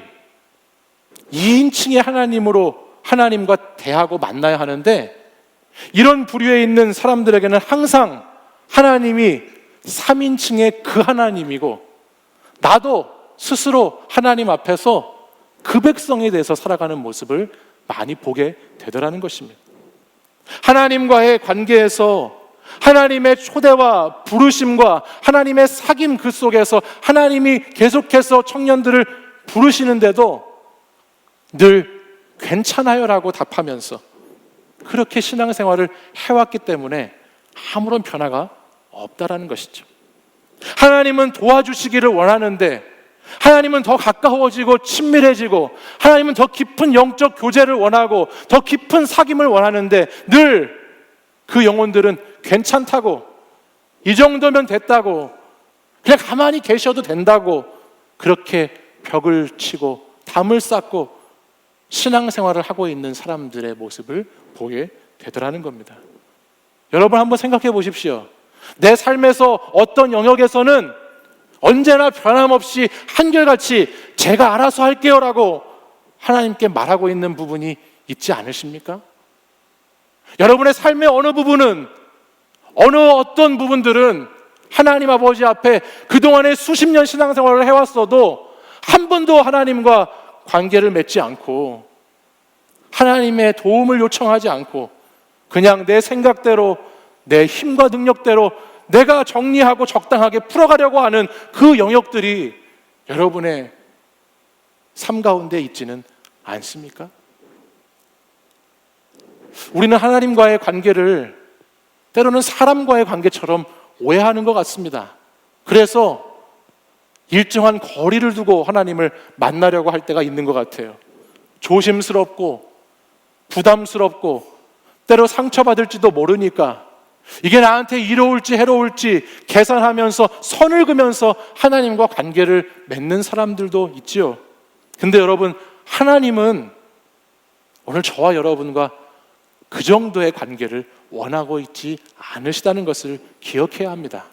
2인칭의 하나님으로 하나님과 대하고 만나야 하는데, 이런 부류에 있는 사람들에게는 항상 하나님이 3인칭의 그 하나님이고, 나도 스스로 하나님 앞에서 그 백성에 대해서 살아가는 모습을 많이 보게 되더라는 것입니다. 하나님과의 관계에서 하나님의 초대와 부르심과 하나님의 사귐 그 속에서 하나님이 계속해서 청년들을 부르시는데도 늘 괜찮아요 라고 답하면서 그렇게 신앙생활을 해왔기 때문에 아무런 변화가 없다라는 것이죠. 하나님은 도와주시기를 원하는데, 하나님은 더 가까워지고 친밀해지고, 하나님은 더 깊은 영적 교제를 원하고 더 깊은 사귐을 원하는데, 늘 그 영혼들은 괜찮다고, 이 정도면 됐다고, 그냥 가만히 계셔도 된다고 그렇게 벽을 치고 담을 쌓고 신앙생활을 하고 있는 사람들의 모습을 보게 되더라는 겁니다. 여러분 한번 생각해 보십시오. 내 삶에서 어떤 영역에서는 언제나 변함없이 한결같이 제가 알아서 할게요 라고 하나님께 말하고 있는 부분이 있지 않으십니까? 여러분의 삶의 어느 부분은, 어떤 부분들은 하나님 아버지 앞에 그동안에 수십 년 신앙생활을 해왔어도 한 번도 하나님과 관계를 맺지 않고 하나님의 도움을 요청하지 않고 그냥 내 생각대로, 내 힘과 능력대로 내가 정리하고 적당하게 풀어가려고 하는 그 영역들이 여러분의 삶 가운데 있지는 않습니까? 우리는 하나님과의 관계를 때로는 사람과의 관계처럼 오해하는 것 같습니다. 그래서 일정한 거리를 두고 하나님을 만나려고 할 때가 있는 것 같아요. 조심스럽고 부담스럽고 때로 상처받을지도 모르니까 이게 나한테 이로울지 해로울지 계산하면서 선을 그면서 하나님과 관계를 맺는 사람들도 있지요. 근데 여러분, 하나님은 오늘 저와 여러분과 그 정도의 관계를 원하고 있지 않으시다는 것을 기억해야 합니다.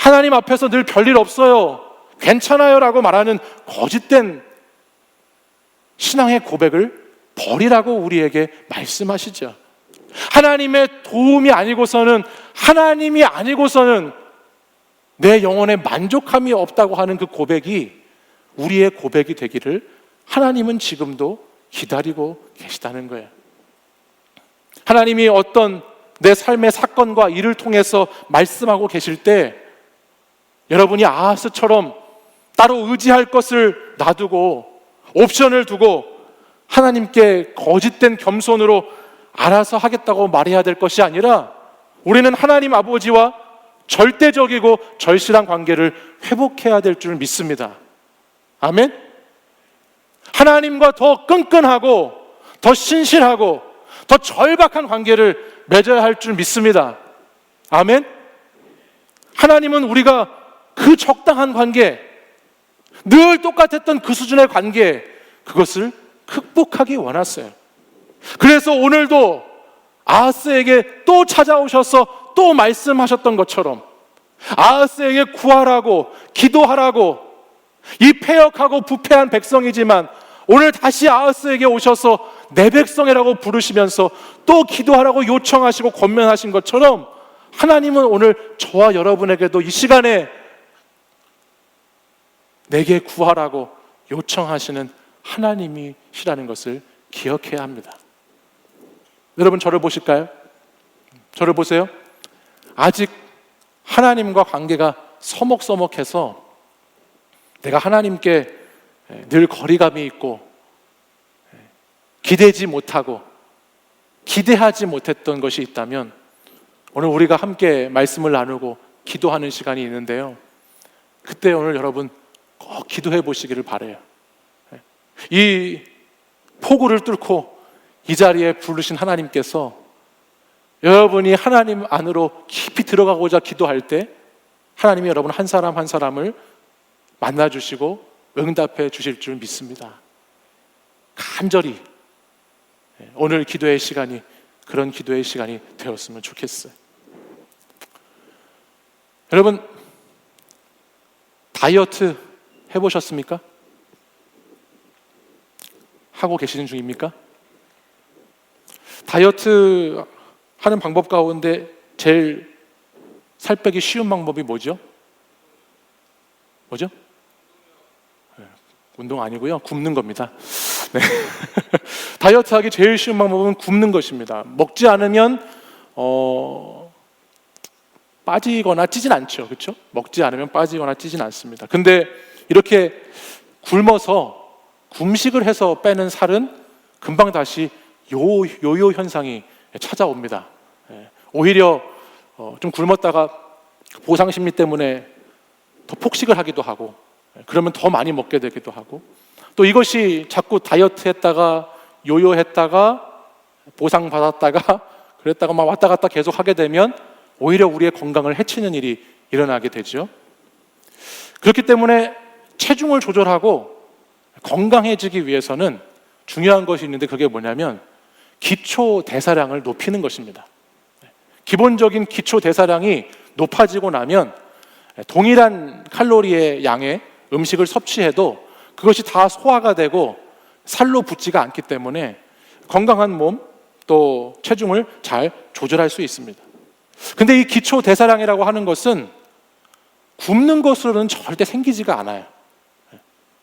하나님 앞에서 늘 별일 없어요, 괜찮아요 라고 말하는 거짓된 신앙의 고백을 버리라고 우리에게 말씀하시죠. 하나님의 도움이 아니고서는, 하나님이 아니고서는 내 영혼에 만족함이 없다고 하는 그 고백이 우리의 고백이 되기를 하나님은 지금도 기다리고 계시다는 거예요. 하나님이 어떤 내 삶의 사건과 일을 통해서 말씀하고 계실 때 여러분이 아하스처럼 따로 의지할 것을 놔두고 옵션을 두고 하나님께 거짓된 겸손으로 알아서 하겠다고 말해야 될 것이 아니라 우리는 하나님 아버지와 절대적이고 절실한 관계를 회복해야 될 줄 믿습니다. 아멘? 하나님과 더 끈끈하고 더 신실하고 더 절박한 관계를 맺어야 할 줄 믿습니다. 아멘? 하나님은 우리가 그 적당한 관계, 늘 똑같았던 그 수준의 관계, 그것을 극복하기 원하세요. 그래서 오늘도 아하스에게 또 찾아오셔서 또 말씀하셨던 것처럼 아하스에게 구하라고 기도하라고, 이 패역하고 부패한 백성이지만 오늘 다시 아하스에게 오셔서 내 백성이라고 부르시면서 또 기도하라고 요청하시고 권면하신 것처럼 하나님은 오늘 저와 여러분에게도 이 시간에 내게 구하라고 요청하시는 하나님이시라는 것을 기억해야 합니다. 여러분 저를 보실까요? 저를 보세요. 아직 하나님과 관계가 서먹서먹해서 내가 하나님께 늘 거리감이 있고 기대지 못하고 기대하지 못했던 것이 있다면 오늘 우리가 함께 말씀을 나누고 기도하는 시간이 있는데요, 그때 오늘 여러분 꼭 기도해 보시기를 바라요. 이 폭우를 뚫고 이 자리에 부르신 하나님께서 여러분이 하나님 안으로 깊이 들어가고자 기도할 때 하나님이 여러분 한 사람 한 사람을 만나주시고 응답해 주실 줄 믿습니다. 간절히 오늘 기도의 시간이 그런 기도의 시간이 되었으면 좋겠어요. 여러분 다이어트 해보셨습니까? 하고 계시는 중입니까? 다이어트 하는 방법 가운데 제일 살 빼기 쉬운 방법이 뭐죠? 뭐죠? 운동 아니고요, 굶는 겁니다. 네. 다이어트 하기 제일 쉬운 방법은 굶는 것입니다. 먹지 않으면 빠지거나 찌진 않죠, 그렇죠? 먹지 않으면 빠지거나 찌진 않습니다. 근데 이렇게 굶어서 금식을 해서 빼는 살은 금방 다시 요요 현상이 찾아옵니다. 오히려 좀 굶었다가 보상 심리 때문에 더 폭식을 하기도 하고, 그러면 더 많이 먹게 되기도 하고, 또 이것이 자꾸 다이어트 했다가 요요 했다가 보상 받았다가 그랬다가 막 왔다 갔다 계속 하게 되면 오히려 우리의 건강을 해치는 일이 일어나게 되죠. 그렇기 때문에 체중을 조절하고 건강해지기 위해서는 중요한 것이 있는데, 그게 뭐냐면 기초 대사량을 높이는 것입니다. 기본적인 기초 대사량이 높아지고 나면 동일한 칼로리의 양의 음식을 섭취해도 그것이 다 소화가 되고 살로 붙지가 않기 때문에 건강한 몸, 또 체중을 잘 조절할 수 있습니다. 근데 이 기초 대사량이라고 하는 것은 굶는 것으로는 절대 생기지가 않아요.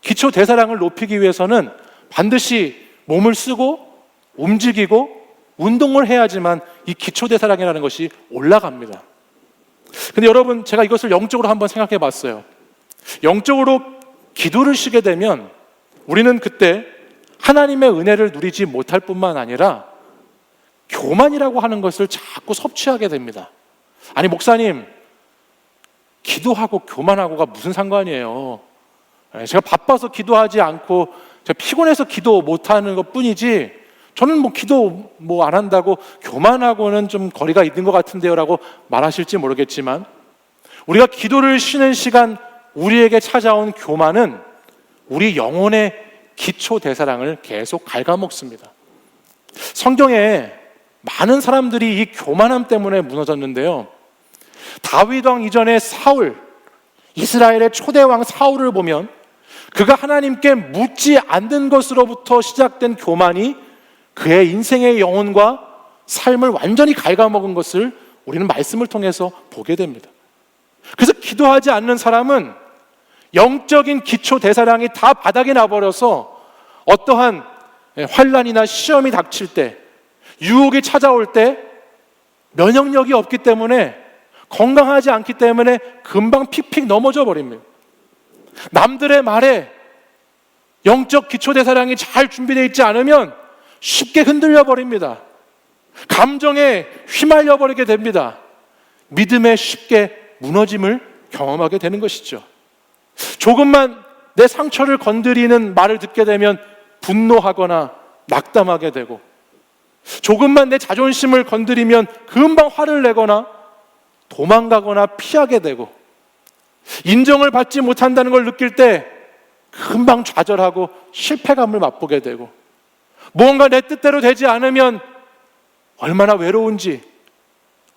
기초 대사량을 높이기 위해서는 반드시 몸을 쓰고 움직이고 운동을 해야지만 이 기초 대사량이라는 것이 올라갑니다. 근데 여러분, 제가 이것을 영적으로 한번 생각해 봤어요. 영적으로 기도를 쉬게 되면 우리는 그때 하나님의 은혜를 누리지 못할 뿐만 아니라 교만이라고 하는 것을 자꾸 섭취하게 됩니다. 아니 목사님, 기도하고 교만하고가 무슨 상관이에요? 제가 바빠서 기도하지 않고 제가 피곤해서 기도 못하는 것 뿐이지 저는 뭐 기도 뭐 안 한다고 교만하고는 좀 거리가 있는 것 같은데요 라고 말하실지 모르겠지만, 우리가 기도를 쉬는 시간 우리에게 찾아온 교만은 우리 영혼의 기초 대사량을 계속 갉아먹습니다. 성경에 많은 사람들이 이 교만함 때문에 무너졌는데요, 다윗 왕 이전에 사울, 이스라엘의 초대 왕 사울을 보면 그가 하나님께 묻지 않는 것으로부터 시작된 교만이 그의 인생의 영혼과 삶을 완전히 갉아먹은 것을 우리는 말씀을 통해서 보게 됩니다. 그래서 기도하지 않는 사람은 영적인 기초 대사량이 다 바닥에 나버려서 어떠한 환난이나 시험이 닥칠 때, 유혹이 찾아올 때 면역력이 없기 때문에, 건강하지 않기 때문에 금방 픽픽 넘어져 버립니다. 남들의 말에 영적 기초 대사량이 잘 준비되어 있지 않으면 쉽게 흔들려 버립니다. 감정에 휘말려 버리게 됩니다. 믿음에 쉽게 무너짐을 경험하게 되는 것이죠. 조금만 내 상처를 건드리는 말을 듣게 되면 분노하거나 낙담하게 되고, 조금만 내 자존심을 건드리면 금방 화를 내거나 도망가거나 피하게 되고, 인정을 받지 못한다는 걸 느낄 때 금방 좌절하고 실패감을 맛보게 되고, 무언가 내 뜻대로 되지 않으면 얼마나 외로운지,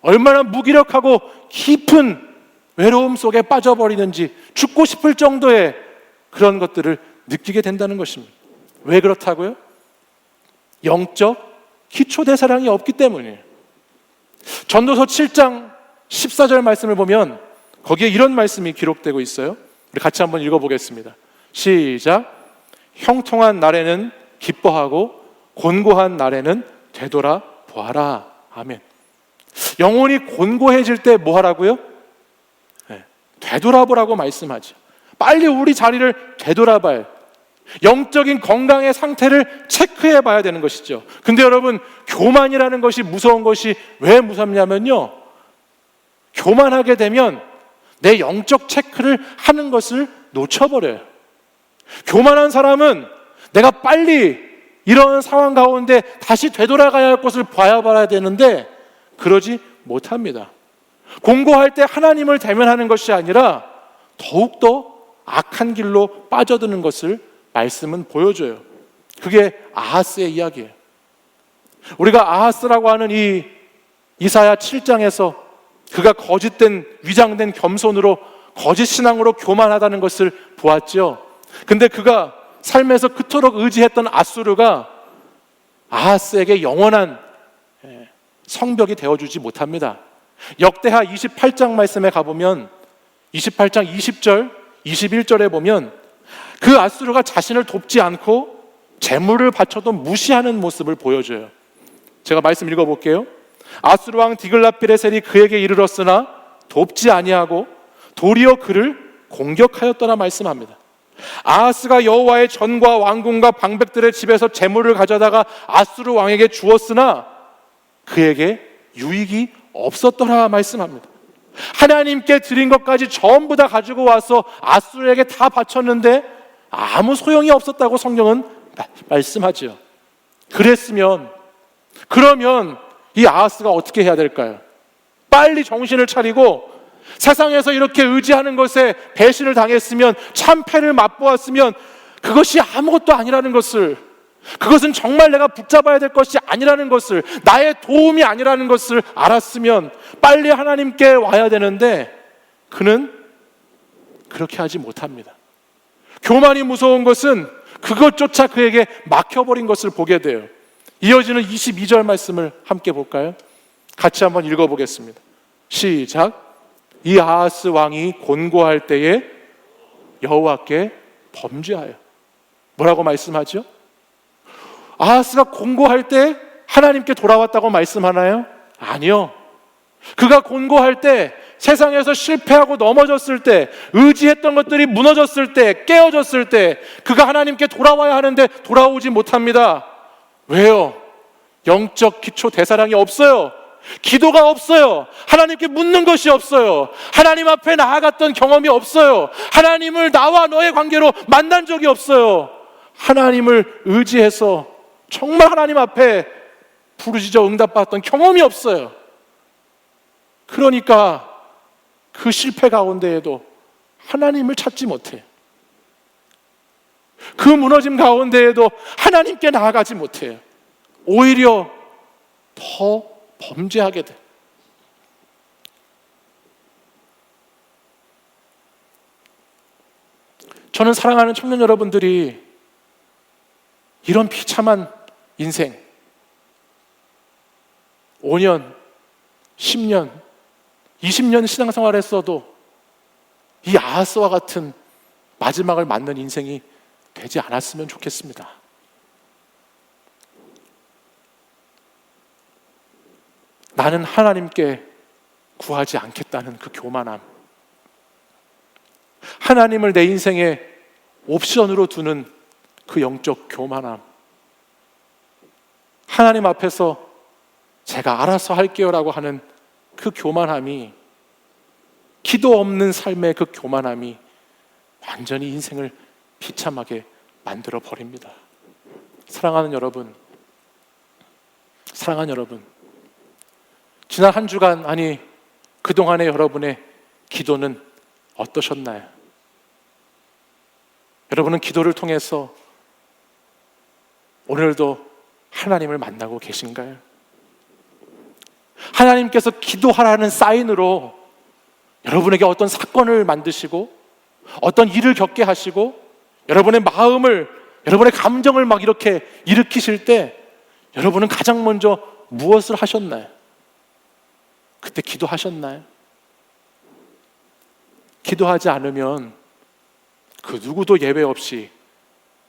얼마나 무기력하고 깊은 외로움 속에 빠져버리는지 죽고 싶을 정도의 그런 것들을 느끼게 된다는 것입니다. 왜 그렇다고요? 영적 기초대사량이 없기 때문이에요. 전도서 7장 14절 말씀을 보면 거기에 이런 말씀이 기록되고 있어요. 우리 같이 한번 읽어보겠습니다. 시작. 형통한 날에는 기뻐하고 곤고한 날에는 되돌아 보아라. 아멘. 영혼이 곤고해질 때 뭐 하라고요? 되돌아보라고 말씀하죠. 빨리 우리 자리를 되돌아봐요. 영적인 건강의 상태를 체크해 봐야 되는 것이죠. 근데 여러분, 교만이라는 것이 무서운 것이 왜 무섭냐면요, 교만하게 되면 내 영적 체크를 하는 것을 놓쳐버려요. 교만한 사람은 내가 빨리 이런 상황 가운데 다시 되돌아가야 할 것을 봐야 되는데 그러지 못합니다. 공고할 때 하나님을 대면하는 것이 아니라 더욱더 악한 길로 빠져드는 것을 말씀은 보여줘요. 그게 아하스의 이야기예요. 우리가 아하스라고 하는 이 이사야 7장에서 그가 거짓된, 위장된 겸손으로 거짓 신앙으로 교만하다는 것을 보았죠. 근데 그가 삶에서 그토록 의지했던 아수르가 아하스에게 영원한 성벽이 되어주지 못합니다. 역대하 28장 말씀에 가보면 28장 20절, 21절에 보면 그 아수르가 자신을 돕지 않고 재물을 바쳐도 무시하는 모습을 보여줘요. 제가 말씀 읽어볼게요. 아수르 왕 디글랏비레셀이 그에게 이르렀으나 돕지 아니하고 도리어 그를 공격하였더라 말씀합니다. 아하스가 여호와의 전과 왕궁과 방백들의 집에서 재물을 가져다가 아수르 왕에게 주었으나 그에게 유익이 없었더라 말씀합니다. 하나님께 드린 것까지 전부 다 가지고 와서 아수르에게 다 바쳤는데 아무 소용이 없었다고 성경은 말씀하죠. 그러면 이 아하스가 어떻게 해야 될까요? 빨리 정신을 차리고 세상에서 이렇게 의지하는 것에 배신을 당했으면, 참패를 맛보았으면 그것이 아무것도 아니라는 것을, 그것은 정말 내가 붙잡아야 될 것이 아니라는 것을, 나의 도움이 아니라는 것을 알았으면 빨리 하나님께 와야 되는데 그는 그렇게 하지 못합니다. 교만이 무서운 것은 그것조차 그에게 막혀버린 것을 보게 돼요. 이어지는 22절 말씀을 함께 볼까요? 같이 한번 읽어보겠습니다. 시작. 이 아하스 왕이 곤고할 때에 여호와께 범죄하여. 뭐라고 말씀하죠? 아하스가 곤고할 때 하나님께 돌아왔다고 말씀하나요? 아니요. 그가 곤고할 때, 세상에서 실패하고 넘어졌을 때, 의지했던 것들이 무너졌을 때, 깨어졌을 때 그가 하나님께 돌아와야 하는데 돌아오지 못합니다. 왜요? 영적 기초 대사량이 없어요. 기도가 없어요. 하나님께 묻는 것이 없어요. 하나님 앞에 나아갔던 경험이 없어요. 하나님을 나와 너의 관계로 만난 적이 없어요. 하나님을 의지해서 정말 하나님 앞에 부르짖어 응답받았던 경험이 없어요. 그러니까 그 실패 가운데에도 하나님을 찾지 못해요. 그 무너짐 가운데에도 하나님께 나아가지 못해요. 오히려 더 범죄하게 돼. 저는 사랑하는 청년 여러분들이 이런 비참한 인생, 5년, 10년, 20년 신앙생활 했어도 이 아하스와 같은 마지막을 맞는 인생이 되지 않았으면 좋겠습니다. 나는 하나님께 구하지 않겠다는 그 교만함, 하나님을 내 인생의 옵션으로 두는 그 영적 교만함, 하나님 앞에서 제가 알아서 할게요라고 하는 그 교만함이, 기도 없는 삶의 그 교만함이 완전히 인생을 비참하게 만들어 버립니다. 사랑하는 여러분, 지난 한 주간, 아니 그동안의 여러분의 기도는 어떠셨나요? 여러분은 기도를 통해서 오늘도 하나님을 만나고 계신가요? 하나님께서 기도하라는 사인으로 여러분에게 어떤 사건을 만드시고 어떤 일을 겪게 하시고 여러분의 마음을, 여러분의 감정을 막 이렇게 일으키실 때 여러분은 가장 먼저 무엇을 하셨나요? 그때 기도하셨나요? 기도하지 않으면 그 누구도 예외 없이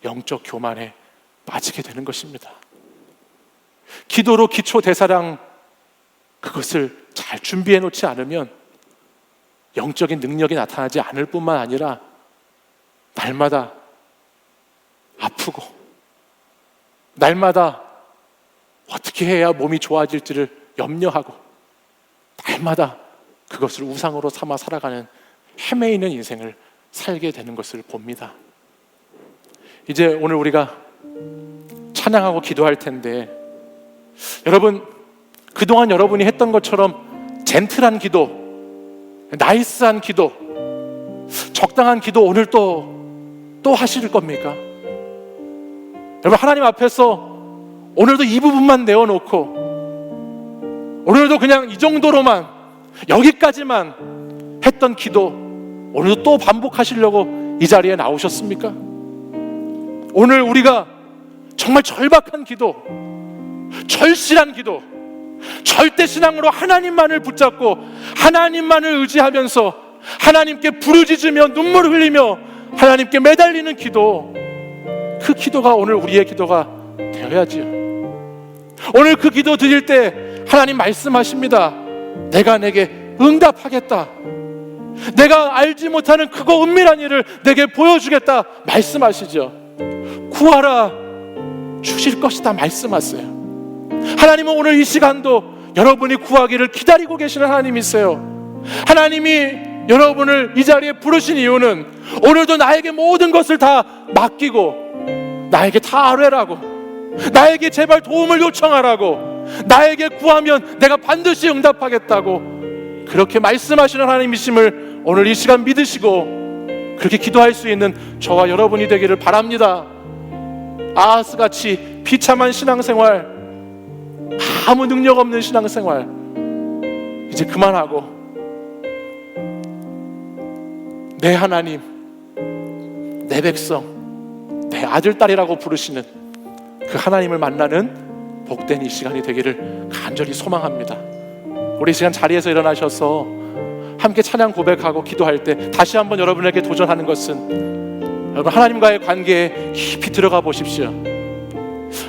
영적 교만에 빠지게 되는 것입니다. 기도로 기초 대사랑 그것을 잘 준비해 놓지 않으면 영적인 능력이 나타나지 않을 뿐만 아니라 날마다 아프고 날마다 어떻게 해야 몸이 좋아질지를 염려하고 날마다 그것을 우상으로 삼아 살아가는 헤매이는 인생을 살게 되는 것을 봅니다. 이제 오늘 우리가 찬양하고 기도할 텐데, 여러분 그동안 여러분이 했던 것처럼 젠틀한 기도, 나이스한 기도, 적당한 기도 오늘 또 하실 겁니까? 여러분 하나님 앞에서 오늘도 이 부분만 내어놓고 오늘도 그냥 이 정도로만, 여기까지만 했던 기도 오늘도 또 반복하시려고 이 자리에 나오셨습니까? 오늘 우리가 정말 절박한 기도, 절실한 기도, 절대신앙으로 하나님만을 붙잡고 하나님만을 의지하면서 하나님께 부르짖으며 눈물을 흘리며 하나님께 매달리는 기도, 그 기도가 오늘 우리의 기도가 되어야지요. 오늘 그 기도 드릴 때 하나님 말씀하십니다. 내가 내게 응답하겠다. 내가 알지 못하는 크고 은밀한 일을 내게 보여주겠다 말씀하시죠. 구하라 주실 것이다 말씀하세요. 하나님은 오늘 이 시간도 여러분이 구하기를 기다리고 계시는 하나님이세요. 하나님이 여러분을 이 자리에 부르신 이유는 오늘도 나에게 모든 것을 다 맡기고 나에게 다 아뢰라고, 나에게 제발 도움을 요청하라고, 나에게 구하면 내가 반드시 응답하겠다고 그렇게 말씀하시는 하나님이심을 오늘 이 시간 믿으시고 그렇게 기도할 수 있는 저와 여러분이 되기를 바랍니다. 아하스같이 비참한 신앙생활, 아무 능력 없는 신앙생활 이제 그만하고 내 하나님, 내 백성, 내 아들, 딸이라고 부르시는 그 하나님을 만나는 복된 이 시간이 되기를 간절히 소망합니다. 우리 이 시간 자리에서 일어나셔서 함께 찬양 고백하고 기도할 때 다시 한번 여러분에게 도전하는 것은, 여러분 하나님과의 관계에 깊이 들어가 보십시오.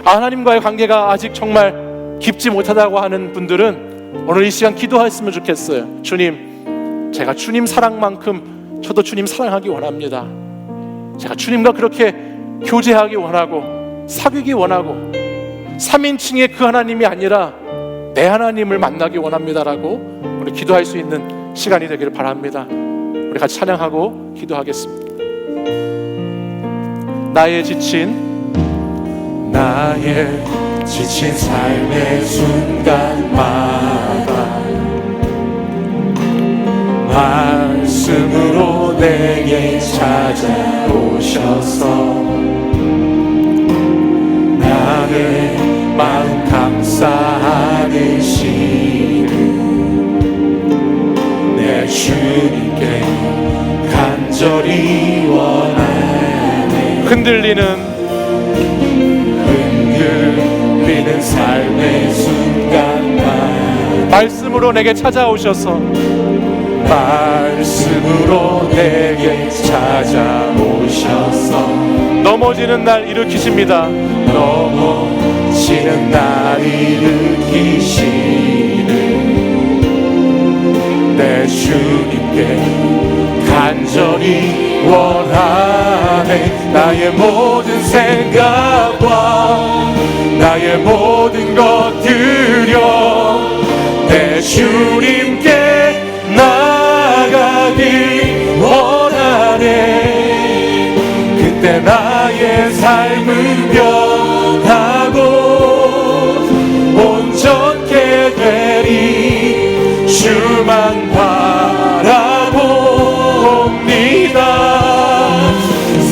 하나님과의 관계가 아직 정말 깊지 못하다고 하는 분들은 오늘 이 시간 기도했으면 좋겠어요. 주님, 제가 주님 사랑만큼 저도 주님 사랑하기 원합니다. 제가 주님과 그렇게 교제하기 원하고 사귀기 원하고 3인칭의 그 하나님이 아니라 내 하나님을 만나기 원합니다라고 우리 기도할 수 있는 시간이 되기를 바랍니다. 우리 같이 찬양하고 기도하겠습니다. 나의 지친 삶의 순간마다 말씀으로 내게 찾아오셔서 나의 마음 감싸는 시는 내 주님께 간절히 원하네. 흔들리는 삶의 순간만 말씀으로 내게 찾아오셔서 말씀으로 내게 찾아오셔서 넘어지는 날 일으키십니다. 넘어지는 날 일으키시는 내 주님께 간절히 원하네. 나의 모든 생각과 나의 모든 것 드려 내 주님께 나가길 원하네. 그때 나의 삶은 변하고 온전케 되리. 주만 바라봅니다.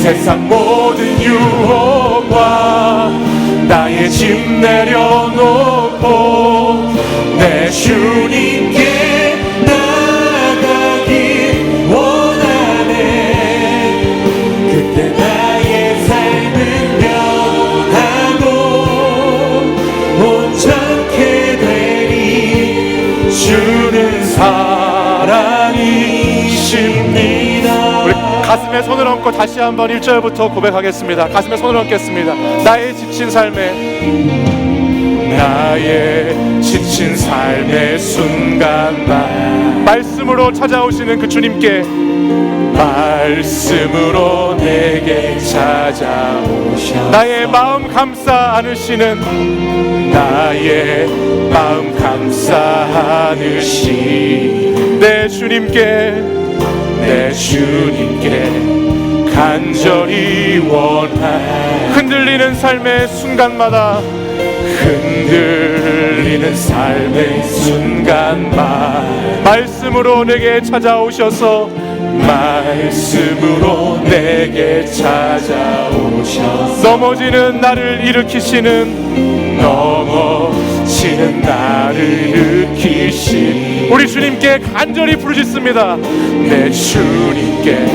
세상 모든 유혹과 나의 짐 내려놓고 내 주님께 나가길 원하네. 그때 나의 삶은 변하고 온전케 되리. 주는 사랑이십니다. 우리 가슴에 손을 얹고 다시 한번 1절부터 고백하겠습니다. 가슴에 손을 얹겠습니다. 나의 지친 삶의 순간만 말씀으로 찾아오시는 그 주님께 말씀으로 내게 찾아오셔 나의 마음 감싸 안으시는 나의 마음 감싸 안으시는 내 주님께 간절히 원하네. 흔들리는 삶의 순간마다 말씀으로 내게 찾아오셔서 넘어지는 나를 일으키시는 우리 주님께 간절히 부르짖습니다. 내 주님께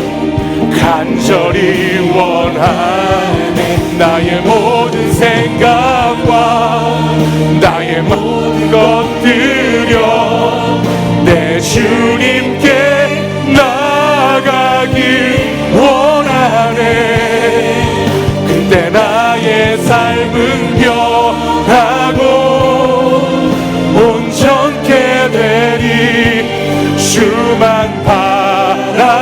간절히 원하네. 나의 모든 생각과 나의 모든 것 드려 내 주님께 나가길 원하네. 그때 나의 삶은 변하고 온전케 되리. 주만 바라봅니다.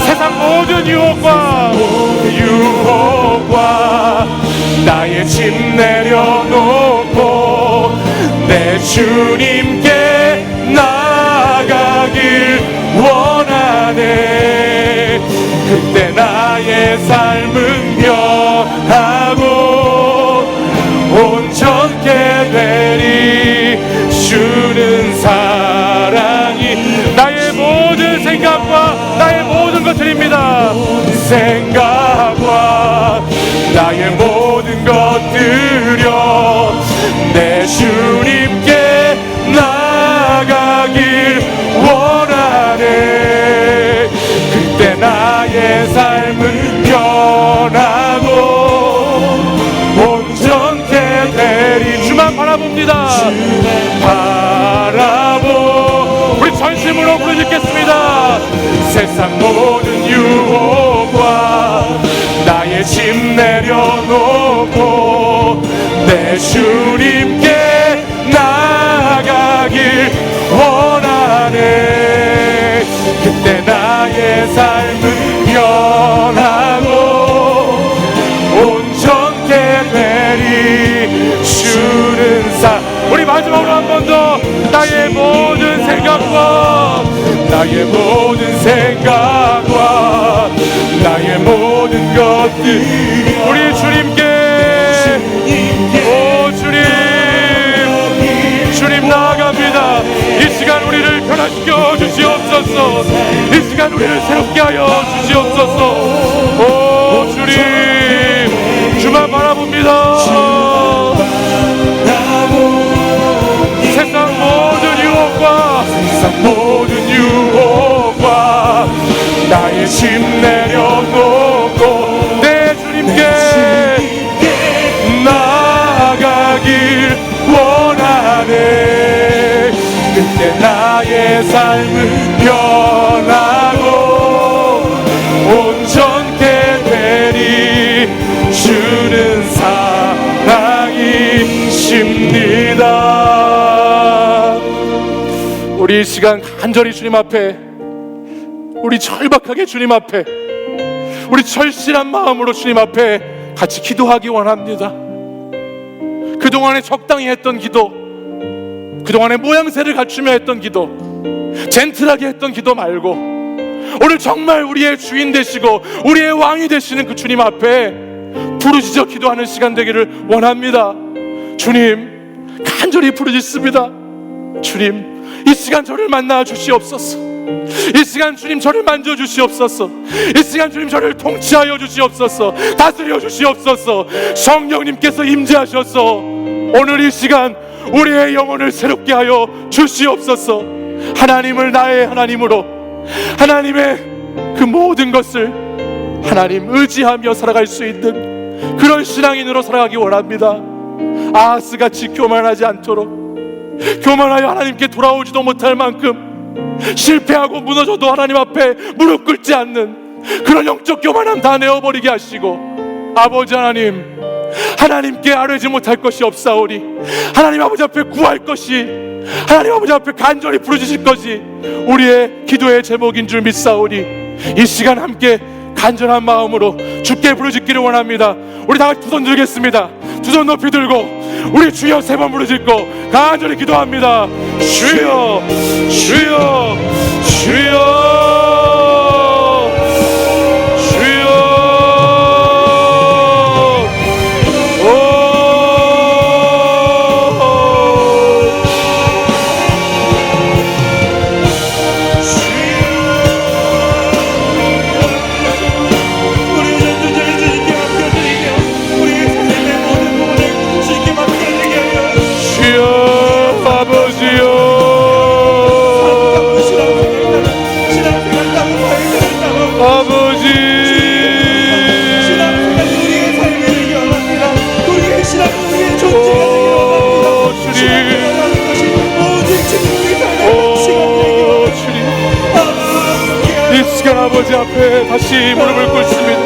세상 모든 유혹과 나의 짐 내려놓고 내 주님께 나가길 원하네. 그때 나의 삶은 변하고 온전케 되리. 주는 사랑이 나의 모든 생각과 나의 모든 것 드립니다. 생각과 나의 모든 것 드려 내 주님께 나가길 원하네. 그때 나의 삶은 변하고 온전케 되리. 주만 바라봅니다. 우리 전심으로 부르짖겠습니다. 세상 모든 유혹과 나의 짐 내려놓고 내 주님께 나가길 원하네. 그때 나의 삶은 변하고 온전케 되리. 주는 우리 마지막으로 한 번 더 나의 모든 생각과 나의 모든 것들 우리 주님께 주님 나아갑니다. 이 시간 우리를 변화시켜 주시옵소서. 이 시간 우리를 새롭게 하여 주시옵소서. 오 주님, 주만 바라봅니다. 세상 모든 유혹과 나의 짐 내려놓고 내 주님께 나가길 원하네. 그때 나 나의 삶은 변하고 온전케 되리 주는 사랑이십니다. 우리 이 시간 간절히 주님 앞에, 우리 절박하게 주님 앞에, 우리 절실한 마음으로 주님 앞에 같이 기도하기 원합니다. 그동안에 적당히 했던 기도, 그동안에 모양새를 갖추며 했던 기도, 젠틀하게 했던 기도 말고 오늘 정말 우리의 주인 되시고 우리의 왕이 되시는 그 주님 앞에 부르짖어 기도하는 시간 되기를 원합니다. 주님, 간절히 부르짖습니다. 주님, 이 시간 저를 만나 주시옵소서. 이 시간 주님 저를 만져 주시옵소서. 이 시간 주님 저를 통치하여 주시옵소서. 다스려 주시옵소서. 성령님께서 임재하셔서 오늘 이 시간 우리의 영혼을 새롭게 하여 주시옵소서. 하나님을 나의 하나님으로, 하나님의 그 모든 것을 하나님 의지하며 살아갈 수 있는 그런 신앙인으로 살아가기 원합니다. 아하스같이 교만하지 않도록, 교만하여 하나님께 돌아오지도 못할 만큼 실패하고 무너져도 하나님 앞에 무릎 꿇지 않는 그런 영적 교만함 다 내어버리게 하시고, 아버지 하나님, 하나님께 아뢰지 못할 것이 없사오니 하나님 아버지 앞에 구할 것이, 하나님 아버지 앞에 간절히 부르짖을 것이 우리의 기도의 제목인 줄 믿사오니 이 시간 함께 간절한 마음으로 주께 부르짖기를 원합니다. 우리 다 같이 두 손 들겠습니다. 두 손 높이 들고 우리 주여 세 번 부르짖고 간절히 기도합니다. 주여, 주여, 주여, 아버지 앞에 다시 무릎을 꿇습니다.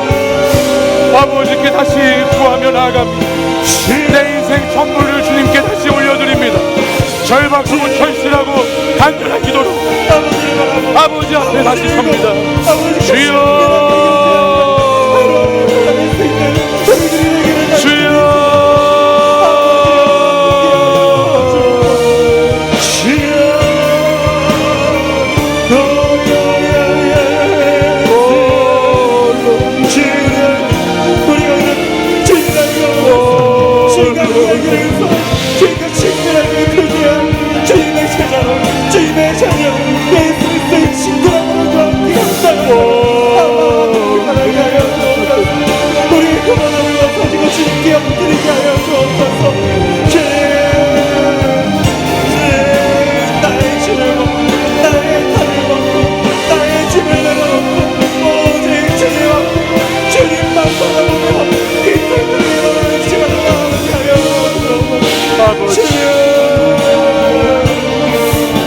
아버지께 다시 구하며 나아갑니다. 내 인생 전부를 주님께 다시 올려드립니다. 절박하고 절실하고 간절한 기도로 아버지 앞에 다시 섭니다. 주여, 주여,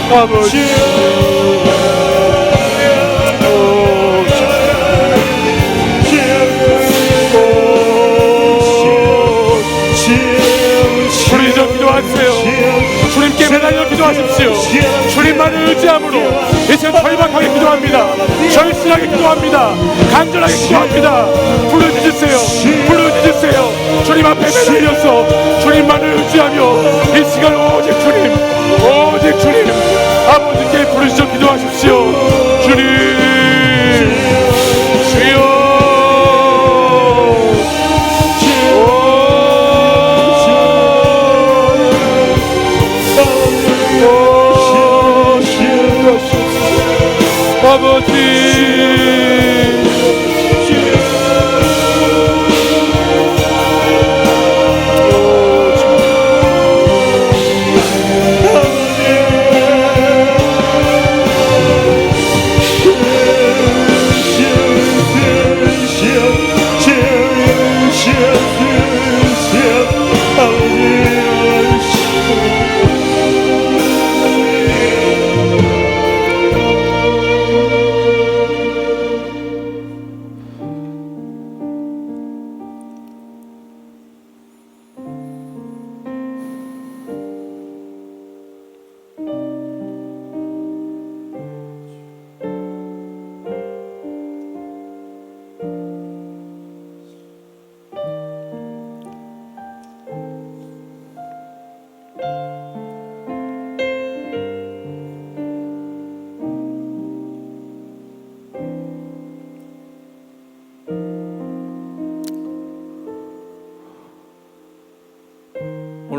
아버지, 부르짖어 기도하세요. 주님께 매달려 기도하십시오. 주님만을 의지함으로 이제 절박하게 기도합니다. 절실하게 기도합니다. 간절하게 기도합니다. 부르짖으세요. 부르짖으세요. 주님 앞에 매달려서 주님만을 의지하며 이 시간 오직 주님, 오직 주님, 아버지께 부르짖어 기도하십시오. 주님, 주여, 아버지,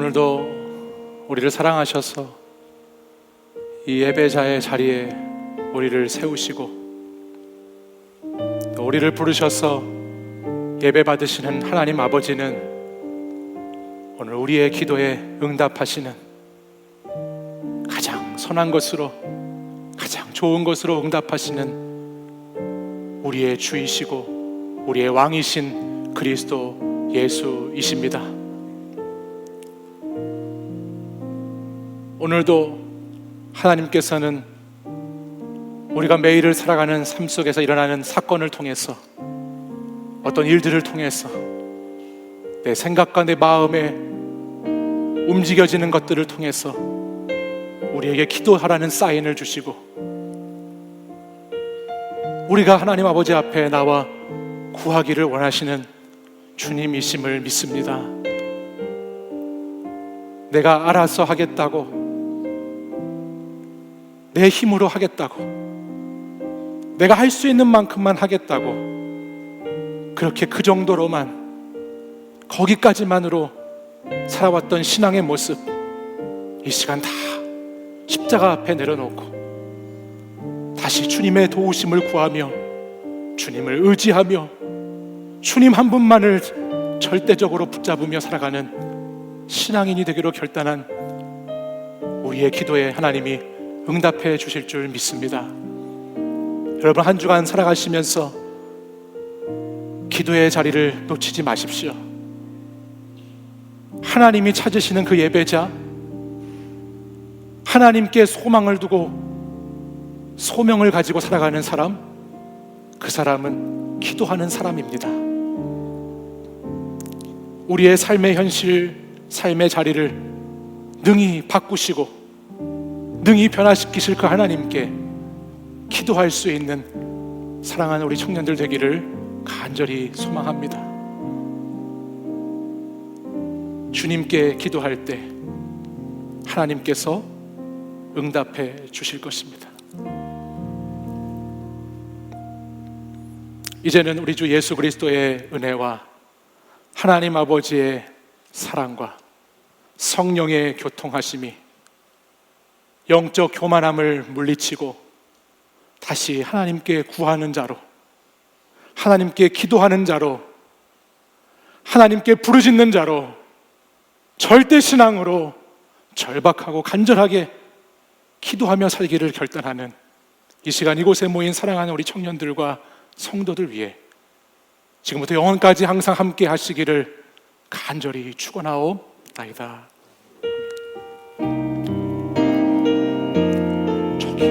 오늘도 우리를 사랑하셔서 이 예배자의 자리에 우리를 세우시고 또 우리를 부르셔서 예배 받으시는 하나님 아버지는 오늘 우리의 기도에 응답하시는 가장 선한 것으로, 가장 좋은 것으로 응답하시는 우리의 주이시고 우리의 왕이신 그리스도 예수이십니다. 오늘도 하나님께서는 우리가 매일을 살아가는 삶 속에서 일어나는 사건을 통해서, 어떤 일들을 통해서 내 생각과 내 마음에 움직여지는 것들을 통해서 우리에게 기도하라는 사인을 주시고, 우리가 하나님 아버지 앞에 나와 구하기를 원하시는 주님이심을 믿습니다. 내가 알아서 하겠다고, 내 힘으로 하겠다고, 내가 할 수 있는 만큼만 하겠다고, 그렇게 그 정도로만, 거기까지만으로 살아왔던 신앙의 모습, 이 시간 다 십자가 앞에 내려놓고 다시 주님의 도우심을 구하며 주님을 의지하며 주님 한 분만을 절대적으로 붙잡으며 살아가는 신앙인이 되기로 결단한 우리의 기도에 하나님이 응답해 주실 줄 믿습니다. 여러분, 한 주간 살아가시면서 기도의 자리를 놓치지 마십시오. 하나님이 찾으시는 그 예배자, 하나님께 소망을 두고 소명을 가지고 살아가는 사람, 그 사람은 기도하는 사람입니다. 우리의 삶의 현실, 삶의 자리를 능히 바꾸시고 능히 변화시키실 그 하나님께 기도할 수 있는 사랑하는 우리 청년들 되기를 간절히 소망합니다. 주님께 기도할 때 하나님께서 응답해 주실 것입니다. 이제는 우리 주 예수 그리스도의 은혜와 하나님 아버지의 사랑과 성령의 교통하심이 영적 교만함을 물리치고 다시 하나님께 구하는 자로, 하나님께 기도하는 자로, 하나님께 부르짖는 자로, 절대 신앙으로 절박하고 간절하게 기도하며 살기를 결단하는 이 시간 이곳에 모인 사랑하는 우리 청년들과 성도들 위해 지금부터 영원까지 항상 함께 하시기를 간절히 축원하옵나이다. 저기